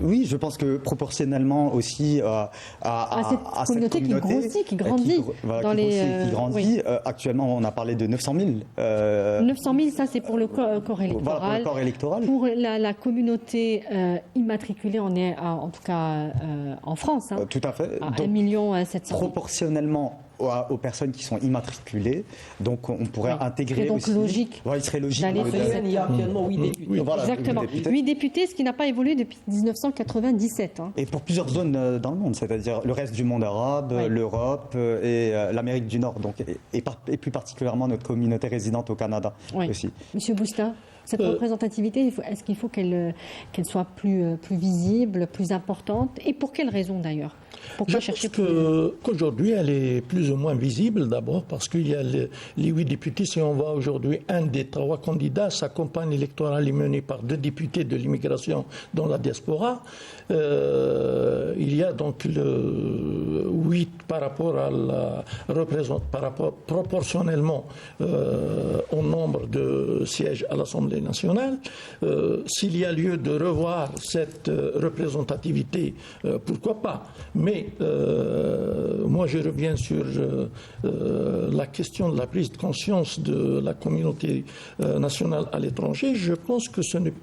Speaker 3: Oui, je pense que proportionnellement aussi à
Speaker 1: cette communauté qui grossit, qui grandit.
Speaker 3: Actuellement, on a parlé de 900 000.
Speaker 1: 900 000, ça c'est pour le corps électoral.
Speaker 3: Voilà, pour le corps électoral.
Speaker 1: Pour la communauté immatriculée, on est en tout cas en France.
Speaker 3: Tout à fait.
Speaker 1: À 1 700 000.
Speaker 3: Proportionnellement aux personnes qui sont immatriculées, donc on pourrait intégrer
Speaker 1: donc
Speaker 3: aussi...
Speaker 1: logique.
Speaker 3: Il serait logique.
Speaker 4: Il y a actuellement 8 députés.
Speaker 1: Exactement. 8 députés, ce qui n'a pas évolué depuis 1997.
Speaker 3: Et pour plusieurs zones dans le monde, c'est-à-dire le reste du monde arabe, l'Europe et l'Amérique du Nord, donc, et plus particulièrement notre communauté résidente au Canada aussi.
Speaker 1: Monsieur Boustin, cette représentativité, est-ce qu'il faut qu'elle soit plus visible, plus importante? Et pour quelles raisons d'ailleurs? Pourquoi chercher
Speaker 16: qu'aujourd'hui, elle est plus ou moins visible, d'abord parce qu'il y a les 8 députés. Si on voit aujourd'hui un des 3 candidats, sa campagne électorale est menée par 2 députés de l'immigration dans la diaspora. Il y a donc le 8 par rapport à proportionnellement au nombre de sièges à l'Assemblée nationale. S'il y a lieu de revoir cette représentativité, pourquoi pas? Mais moi, je reviens sur la question de la prise de conscience de la communauté nationale à l'étranger. Je pense que ce n'est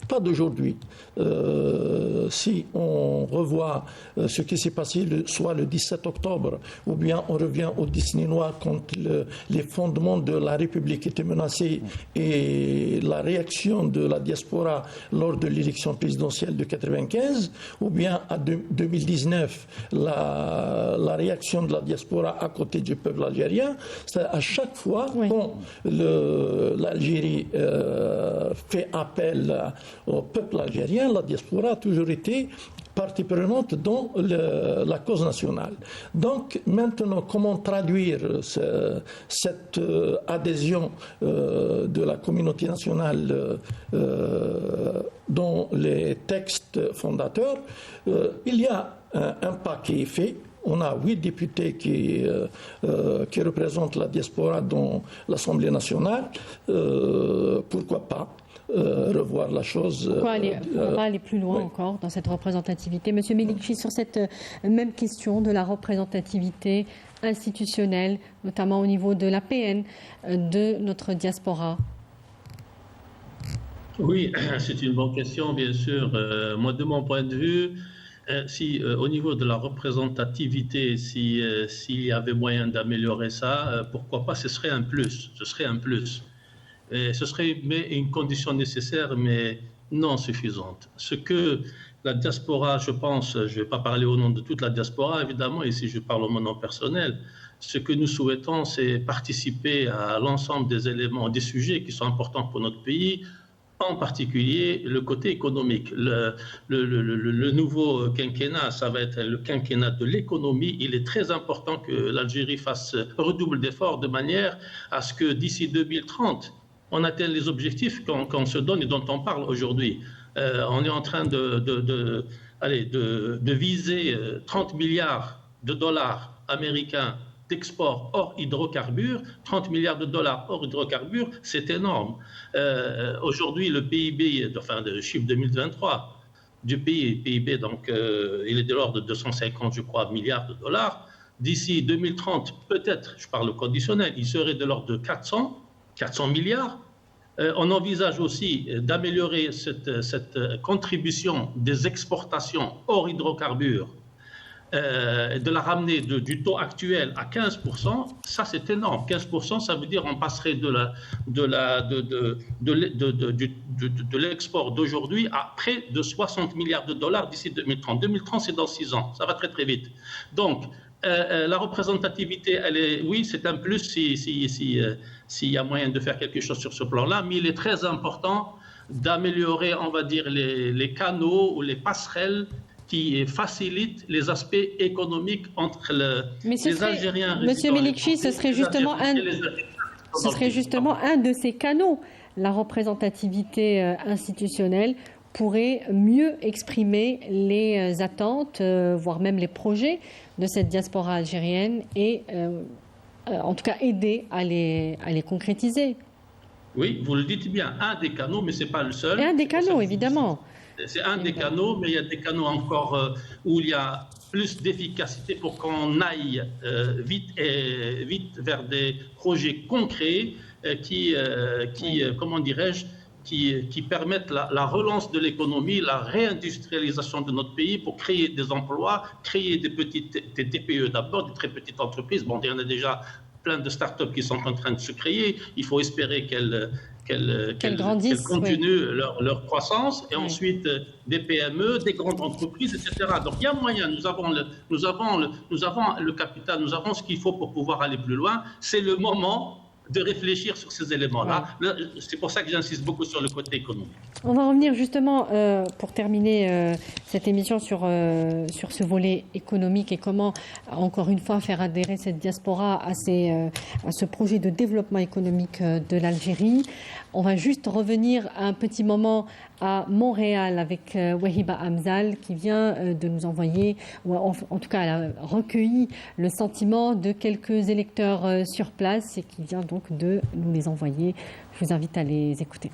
Speaker 16: pas d'aujourd'hui. Si on revoit ce qui s'est passé soit le 17 octobre, ou bien on revient au Disney noir quand les fondements de la République étaient menacés et la réaction de la diaspora lors de l'élection présidentielle de 1995, ou bien à 2019, la réaction de la diaspora à côté du peuple algérien, à chaque fois quand l'Algérie fait appel au peuple algérien, la diaspora a toujours été partie prenante dans la cause nationale. Donc maintenant, comment traduire cette adhésion de la communauté nationale dans les textes fondateurs? Il y a un pas qui est fait. On a 8 députés qui représentent la diaspora dans l'Assemblée nationale. Pourquoi pas revoir la chose.
Speaker 1: On va aller plus loin encore dans cette représentativité. Monsieur Melikchi, sur cette même question de la représentativité institutionnelle, notamment au niveau de l'APN de notre diaspora.
Speaker 6: Oui, c'est une bonne question, bien sûr. Moi, de mon point de vue, si au niveau de la représentativité, s'il y avait moyen d'améliorer ça, pourquoi pas, ce serait un plus. Ce serait un plus. Et ce serait une condition nécessaire, mais non suffisante. Ce que la diaspora, je pense, je ne vais pas parler au nom de toute la diaspora, évidemment, ici je parle au nom personnel, ce que nous souhaitons, c'est participer à l'ensemble des éléments, des sujets qui sont importants pour notre pays, en particulier le côté économique. Le nouveau quinquennat, ça va être le quinquennat de l'économie. Il est très important que l'Algérie redouble d'efforts de manière à ce que d'ici 2030, on atteigne les objectifs qu'on se donne et dont on parle aujourd'hui. On est en train de viser 30 milliards de dollars américains d'export hors hydrocarbures. 30 milliards de dollars hors hydrocarbures, c'est énorme. Aujourd'hui, le PIB, le chiffre 2023 du PIB, donc il est de l'ordre de 250, je crois, milliards de dollars. D'ici 2030, peut-être, je parle au conditionnel, il serait de l'ordre de 400 milliards. On envisage aussi d'améliorer cette contribution des exportations hors hydrocarbures de la ramener du taux actuel à 15%, ça c'est énorme. 15%, ça veut dire on passerait de l'export d'aujourd'hui à près de 60 milliards de dollars d'ici 2030. 2030, c'est dans 6 ans, ça va très très vite. Donc, la représentativité, oui, c'est un plus s'il y a moyen de faire quelque chose sur ce plan-là, mais il est très important d'améliorer, on va dire, les canaux ou les passerelles qui facilitent les aspects économiques entre les Algériens.
Speaker 1: Monsieur Melikchi, ce serait justement un de ces canaux. La représentativité institutionnelle pourrait mieux exprimer les attentes, voire même les projets de cette diaspora algérienne et en tout cas aider à les concrétiser.
Speaker 6: Oui, vous le dites bien, un des canaux, mais ce n'est pas le seul.
Speaker 1: Et un des canaux, évidemment.
Speaker 6: C'est un des canaux, mais il y a des canaux encore où il y a plus d'efficacité pour qu'on aille vite vers des projets concrets comment dirais-je, qui permettent la relance de l'économie, la réindustrialisation de notre pays pour créer des emplois, créer des TPE d'abord, des très petites entreprises. Bon, il y en a déjà plein de start-up qui sont en train de se créer. Il faut espérer qu'elles continuent leur croissance, et ensuite des PME, des grandes entreprises, etc. Donc il y a moyen, nous avons le capital, nous avons ce qu'il faut pour pouvoir aller plus loin. C'est le moment de réfléchir sur ces éléments-là. C'est pour ça que j'insiste beaucoup sur le côté économique.
Speaker 1: On va revenir justement, pour terminer cette émission, sur ce volet économique et comment, encore une fois, faire adhérer cette diaspora à ce projet de développement économique de l'Algérie. On va juste revenir un petit moment à Montréal avec Wahiba Hamzal qui vient de nous envoyer, ou en tout cas elle a recueilli le sentiment de quelques électeurs sur place et qui vient donc de nous les envoyer. Je vous invite à les écouter.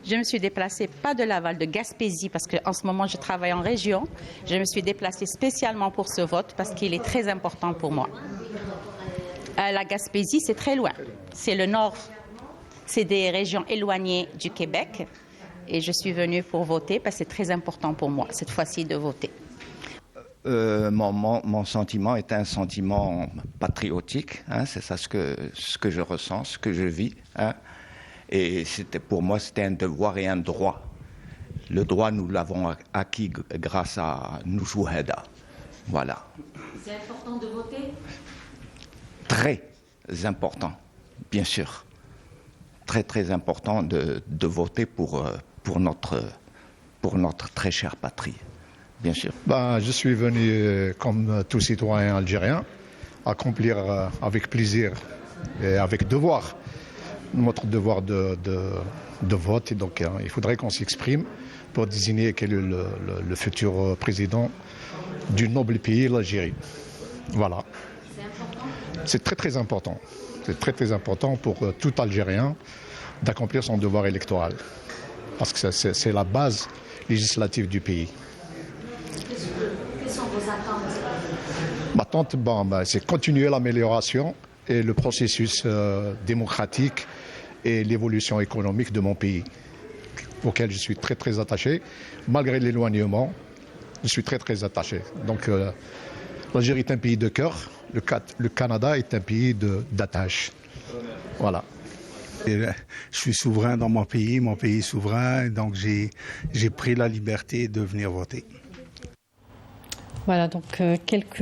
Speaker 21: Je me suis déplacée pas de Laval, de Gaspésie, parce qu'en ce moment je travaille en région. Je me suis déplacée spécialement pour ce vote parce qu'il est très important pour moi. La Gaspésie, c'est très loin. C'est le nord. C'est des régions éloignées du Québec. Et je suis venue pour voter parce que c'est très important pour moi, cette fois-ci, de voter.
Speaker 22: Mon sentiment est un sentiment patriotique. C'est ça ce que je ressens, ce que je vis. Et pour moi, c'était un devoir et un droit. Le droit, nous l'avons acquis grâce à nos chouhada. Voilà.
Speaker 17: C'est important de voter ?
Speaker 22: Très important, bien sûr. Très, très important de voter pour notre très chère patrie, bien sûr.
Speaker 23: Je suis venu, comme tout citoyen algérien, accomplir avec plaisir et avec devoir notre devoir de vote. Et donc, il faudrait qu'on s'exprime pour désigner quel est le futur président du noble pays, l'Algérie. Voilà.
Speaker 17: C'est important ?
Speaker 23: C'est très, très important. C'est très, très important pour tout Algérien d'accomplir son devoir électoral. Parce que c'est la base législative du pays.
Speaker 17: Quelles sont vos attentes ?
Speaker 23: Ma attente, c'est continuer l'amélioration et le processus démocratique et l'évolution économique de mon pays, auquel je suis très, très attaché. Malgré l'éloignement, je suis très, très attaché. Donc, l'Algérie est un pays de cœur. Le Canada est un pays d'attache. Voilà.
Speaker 24: Je suis souverain dans mon pays est souverain, donc j'ai pris la liberté de venir voter.
Speaker 1: Voilà, donc quelques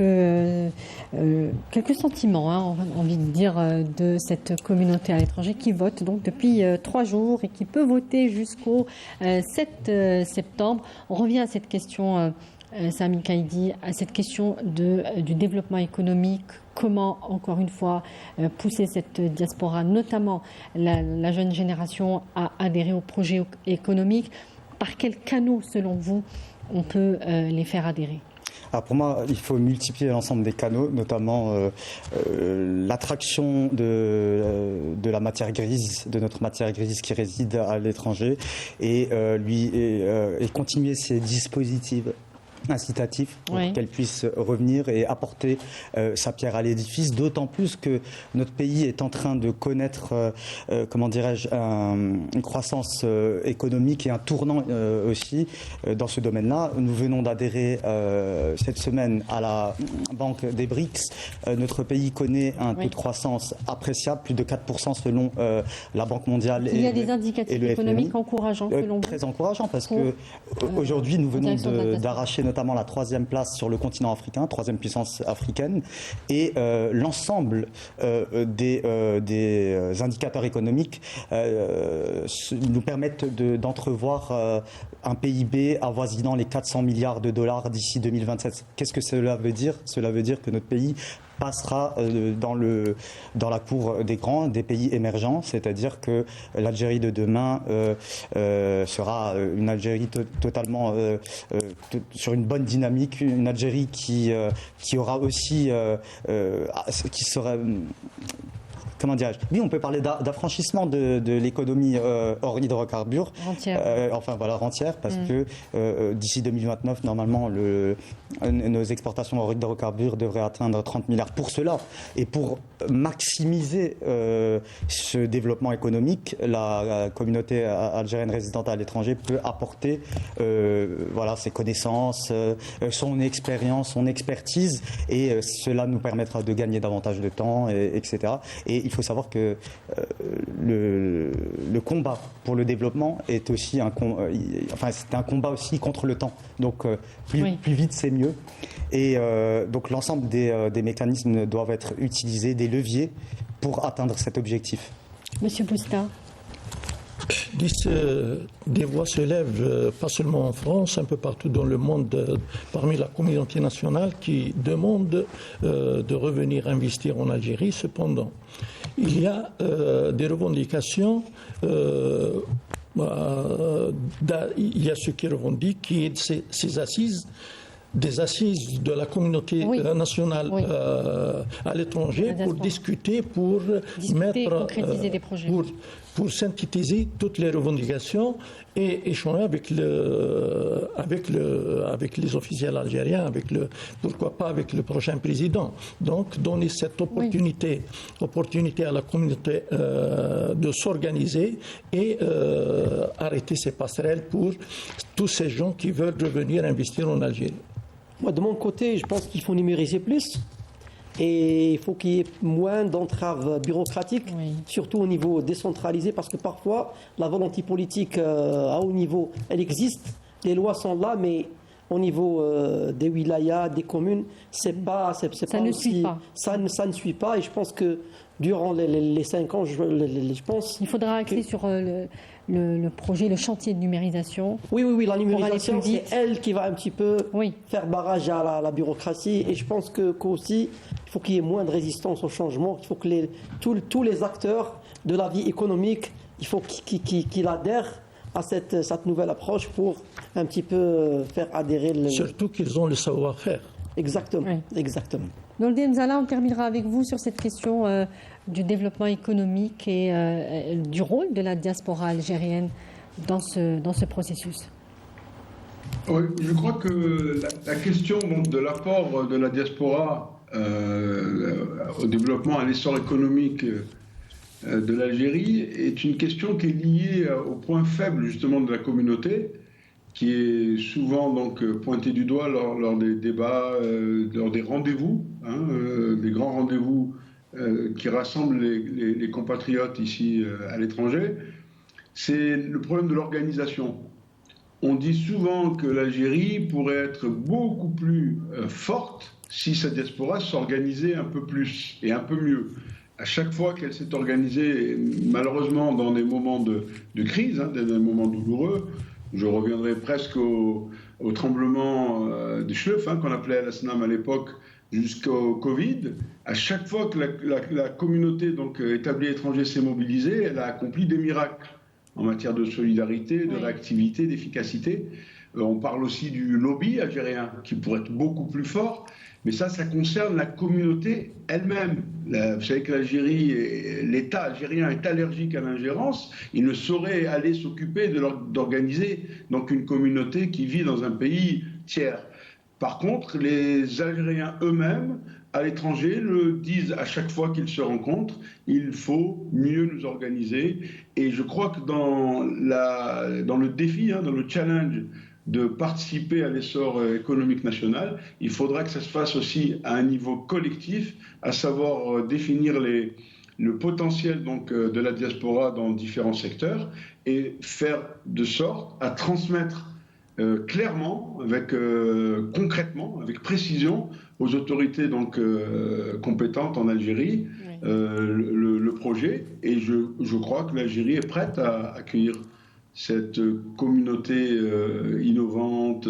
Speaker 1: sentiments, envie de dire, de cette communauté à l'étranger qui vote donc depuis 3 jours et qui peut voter jusqu'au 7 septembre. On revient à cette question, Sami Kaïdi, à cette question du développement économique. Comment, encore une fois, pousser cette diaspora, notamment la jeune génération, à adhérer au projet économique. Par quels canaux, selon vous, on peut les faire adhérer ?
Speaker 3: Alors pour moi, il faut multiplier l'ensemble des canaux, notamment l'attraction de la matière grise, de notre matière grise qui réside à l'étranger, et continuer ces dispositifs incitatif pour qu'elle puisse revenir et apporter sa pierre à l'édifice, d'autant plus que notre pays est en train de connaître, comment dirais-je, une croissance économique et un tournant aussi dans ce domaine-là. Nous venons d'adhérer cette semaine à la Banque des BRICS. Notre pays connaît un taux de croissance appréciable, plus de 4% selon la Banque mondiale.
Speaker 1: Il y a des indicatifs économiques encourageants selon vous?
Speaker 3: Très encourageants, parce que aujourd'hui nous venons d'arracher notamment la 3e place sur le continent africain, 3e puissance africaine, et l'ensemble des indicateurs économiques nous permettent d'entrevoir un PIB avoisinant les 400 milliards de dollars d'ici 2027. Qu'est-ce que cela veut dire? Cela veut dire que notre pays passera dans la cour des grands, des pays émergents, c'est-à-dire que l'Algérie de demain sera une Algérie totalement sur une bonne dynamique, une Algérie qui aura aussi, qui sera... Comment dirais-je? Oui, on peut parler d'affranchissement de l'économie hors hydrocarbures, rentière, parce que d'ici 2029, normalement, nos exportations hors hydrocarbures devraient atteindre 30 milliards. Pour cela, et pour maximiser ce développement économique, la communauté algérienne résidente à l'étranger peut apporter ses connaissances, son expérience, son expertise, et cela nous permettra de gagner davantage de temps, etc. Et il faut savoir que le combat pour le développement est aussi c'est un combat aussi contre le temps. Donc plus vite c'est mieux. Et donc l'ensemble des mécanismes doivent être utilisés, des leviers pour atteindre cet objectif.
Speaker 1: Monsieur Boustard.
Speaker 16: Des voix se lèvent, pas seulement en France, un peu partout dans le monde, parmi la communauté nationale, qui demandent de revenir investir en Algérie. Cependant, il y a des revendications. Il y a ceux qui revendiquent qui est ces assises, des assises de la communauté nationale à l'étranger pour discuter, pour
Speaker 1: concrétiser des projets.
Speaker 16: Pour synthétiser toutes les revendications et échanger avec les officiels algériens, pourquoi pas avec le prochain président. Donc donner cette opportunité à la communauté de s'organiser et arrêter ces passerelles pour tous ces gens qui veulent revenir investir en Algérie.
Speaker 4: Moi, de mon côté, je pense qu'il faut numériser plus. Et il faut qu'il y ait moins d'entraves bureaucratiques, surtout au niveau décentralisé, parce que parfois, la volonté politique à haut niveau, elle existe, les lois sont là, mais au niveau des wilayas, des communes, ça ne suit pas. Et je pense que durant les 5 ans, je pense...
Speaker 1: Il faudra axer sur le projet, le chantier de numérisation.
Speaker 4: Oui, la numérisation, c'est elle qui va un petit peu faire barrage à la bureaucratie. Et je pense qu'aussi, il faut qu'il y ait moins de résistance au changement. Il faut que tous les acteurs de la vie économique, il faut qu'ils adhèrent à cette nouvelle approche pour un petit peu faire adhérer...
Speaker 16: Surtout qu'ils ont le savoir-faire.
Speaker 4: Exactement.
Speaker 1: Nolde Mzala, on terminera avec vous sur cette question du développement économique et du rôle de la diaspora algérienne dans ce processus.
Speaker 5: Oui, je crois que la question de l'apport de la diaspora au développement, à l'essor économique de l'Algérie est une question qui est liée au point faible justement de la communauté, qui est souvent donc pointé du doigt lors des débats, lors des rendez-vous, des grands rendez-vous qui rassemblent les compatriotes ici à l'étranger. C'est le problème de l'organisation. On dit souvent que l'Algérie pourrait être beaucoup plus forte si sa diaspora s'organisait un peu plus et un peu mieux. À chaque fois qu'elle s'est organisée, malheureusement dans des moments de crise, des moments douloureux, je reviendrai presque au tremblement du Schleuf, qu'on appelait Al-Asnam à l'époque, jusqu'au Covid. À chaque fois que la communauté donc, établie étrangère s'est mobilisée, elle a accompli des miracles en matière de solidarité, de réactivité, d'efficacité. On parle aussi du lobby algérien, qui pourrait être beaucoup plus fort, mais ça concerne la communauté elle-même. Vous savez que l'Algérie, l'État algérien est allergique à l'ingérence. Il ne saurait aller s'occuper d'organiser donc une communauté qui vit dans un pays tiers. Par contre, les Algériens œufs-mêmes, à l'étranger, le disent à chaque fois qu'ils se rencontrent, il faut mieux nous organiser. Et je crois que dans le défi, dans le challenge de participer à l'essor économique national, il faudra que ça se fasse aussi à un niveau collectif, à savoir définir le potentiel donc, de la diaspora dans différents secteurs et faire de sorte à transmettre clairement, concrètement, avec précision aux autorités donc, compétentes en Algérie le projet. Et je crois que l'Algérie est prête à accueillir cette communauté innovante,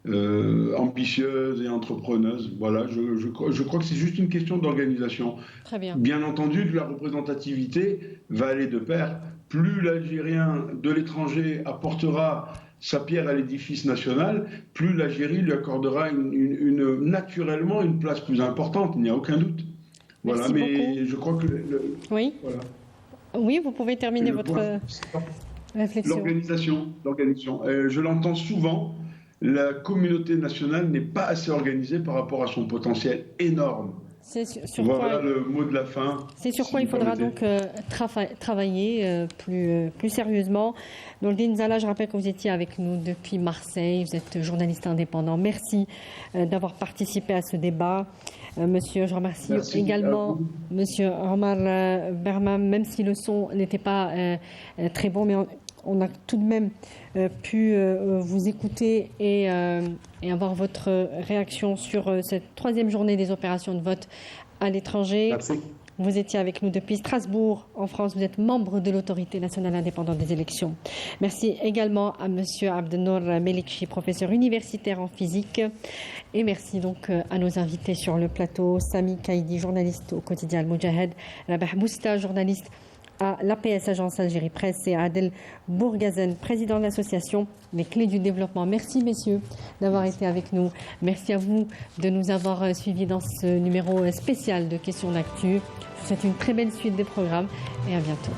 Speaker 5: ambitieuse et entrepreneuse. Voilà, je crois que c'est juste une question d'organisation.
Speaker 1: Très bien.
Speaker 5: Bien entendu que la représentativité va aller de pair. Plus l'Algérien de l'étranger apportera sa pierre à l'édifice national, plus l'Algérie lui accordera naturellement une place plus importante, il n'y a aucun doute. Voilà,
Speaker 1: Merci beaucoup.
Speaker 5: mais je crois que...
Speaker 1: Oui.
Speaker 5: Voilà.
Speaker 1: Oui, vous pouvez terminer votre réflexion.
Speaker 5: L'organisation. Je l'entends souvent, la communauté nationale n'est pas assez organisée par rapport à son potentiel énorme. Voilà le mot de la fin.
Speaker 1: C'est sur quoi il faudra donc travailler plus sérieusement. Nordine Zala, je rappelle que vous étiez avec nous depuis Marseille, vous êtes journaliste indépendant. Merci d'avoir participé à ce débat. Monsieur, je remercie également Monsieur Omar Berman, même si le son n'était pas très bon, mais on a tout de même pu vous écouter et avoir votre réaction sur cette troisième journée des opérations de vote à l'étranger.
Speaker 7: Merci.
Speaker 1: Vous étiez avec nous depuis Strasbourg, en France. Vous êtes membre de l'autorité nationale indépendante des élections. Merci également à Monsieur Abdenour Melikchi, professeur universitaire en physique. Et merci donc à nos invités sur le plateau. Sami Kaidi, journaliste au quotidien Al-Moudjahed. Rabah Bousta, journaliste à l'APS, Agence Algérie Presse, et à Adel Bourgazen, président de l'association Les Clés du Développement. Merci messieurs d'avoir été avec nous. Merci à vous de nous avoir suivis dans ce numéro spécial de Questions d'actu. Je vous souhaite une très belle suite de programmes et à bientôt.